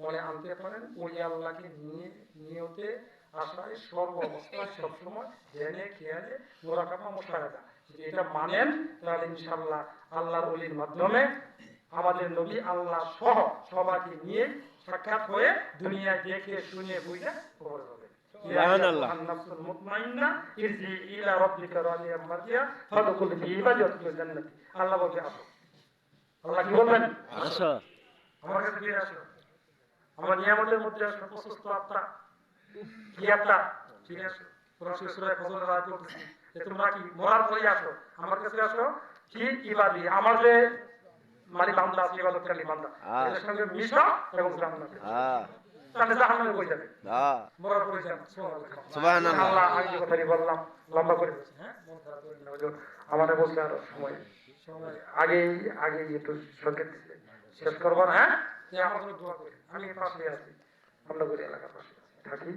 Speaker 1: মনে আনতে পারেন, ওই আল্লাহকে নিয়তে আশায় সর্ব অবস্থায় সবসময় ধ্যানে খেয়ালে মুরাকাবা মুশাহাদা যদি এটা মানেন, তাহলে ইনশাআল্লাহ আল্লাহর ওলির মাধ্যমে আমাদের নবী আল্লাহ সহ সবাইকে নিয়ে সাক্ষাৎ হয়ে দুনিয়ায় দেখে শুনে বুঝে কবরে যাবেন।
Speaker 2: সুবহানাল্লাহ।
Speaker 1: আন-নাফসুল মুতমাইন্না ইরজি ইলা রাব্বিকা রাদিয়াম মারদিয়া ফাদখুল ফি ইবাদাতিল জান্নাতি। আল্লাহ বলবে আসো। আল্লাহ কি বলবেন?
Speaker 2: আসো
Speaker 1: আমার কাছে ফিরে আসো, আমার নিয়ামতের মধ্যে আসো। প্রশস্ত আত্মা, কি আত্মা? ফিরে আসো। কোরআন সূরা ফজরের আয়াত বলতেছে যে তোমরা কি মরার পরে আসো, আমার কাছে আসো। কি ইবাদি, আমার যে মানে বান্দা আছে, ইবাদতকারী বান্দা, এর সঙ্গে মিশো এবং জান্নাতে। তাহলে জাহান্নামে কই যাবে? মরার পরে যাবে। সুবহানাল্লাহ। আল্লাহ আমি যে কথাটি বললাম লম্বা করে বলছি, হ্যাঁ মন খারাপ করে না। হুজুর আমাদের বলছে আর সময় আগে একটু সংকেত দিচ্ছে, শেষ করবো না। হ্যাঁ, আমার জন্য দোয়া করি, আমি পাশে আছি, আমরা করি এলাকার পাশে থাকি।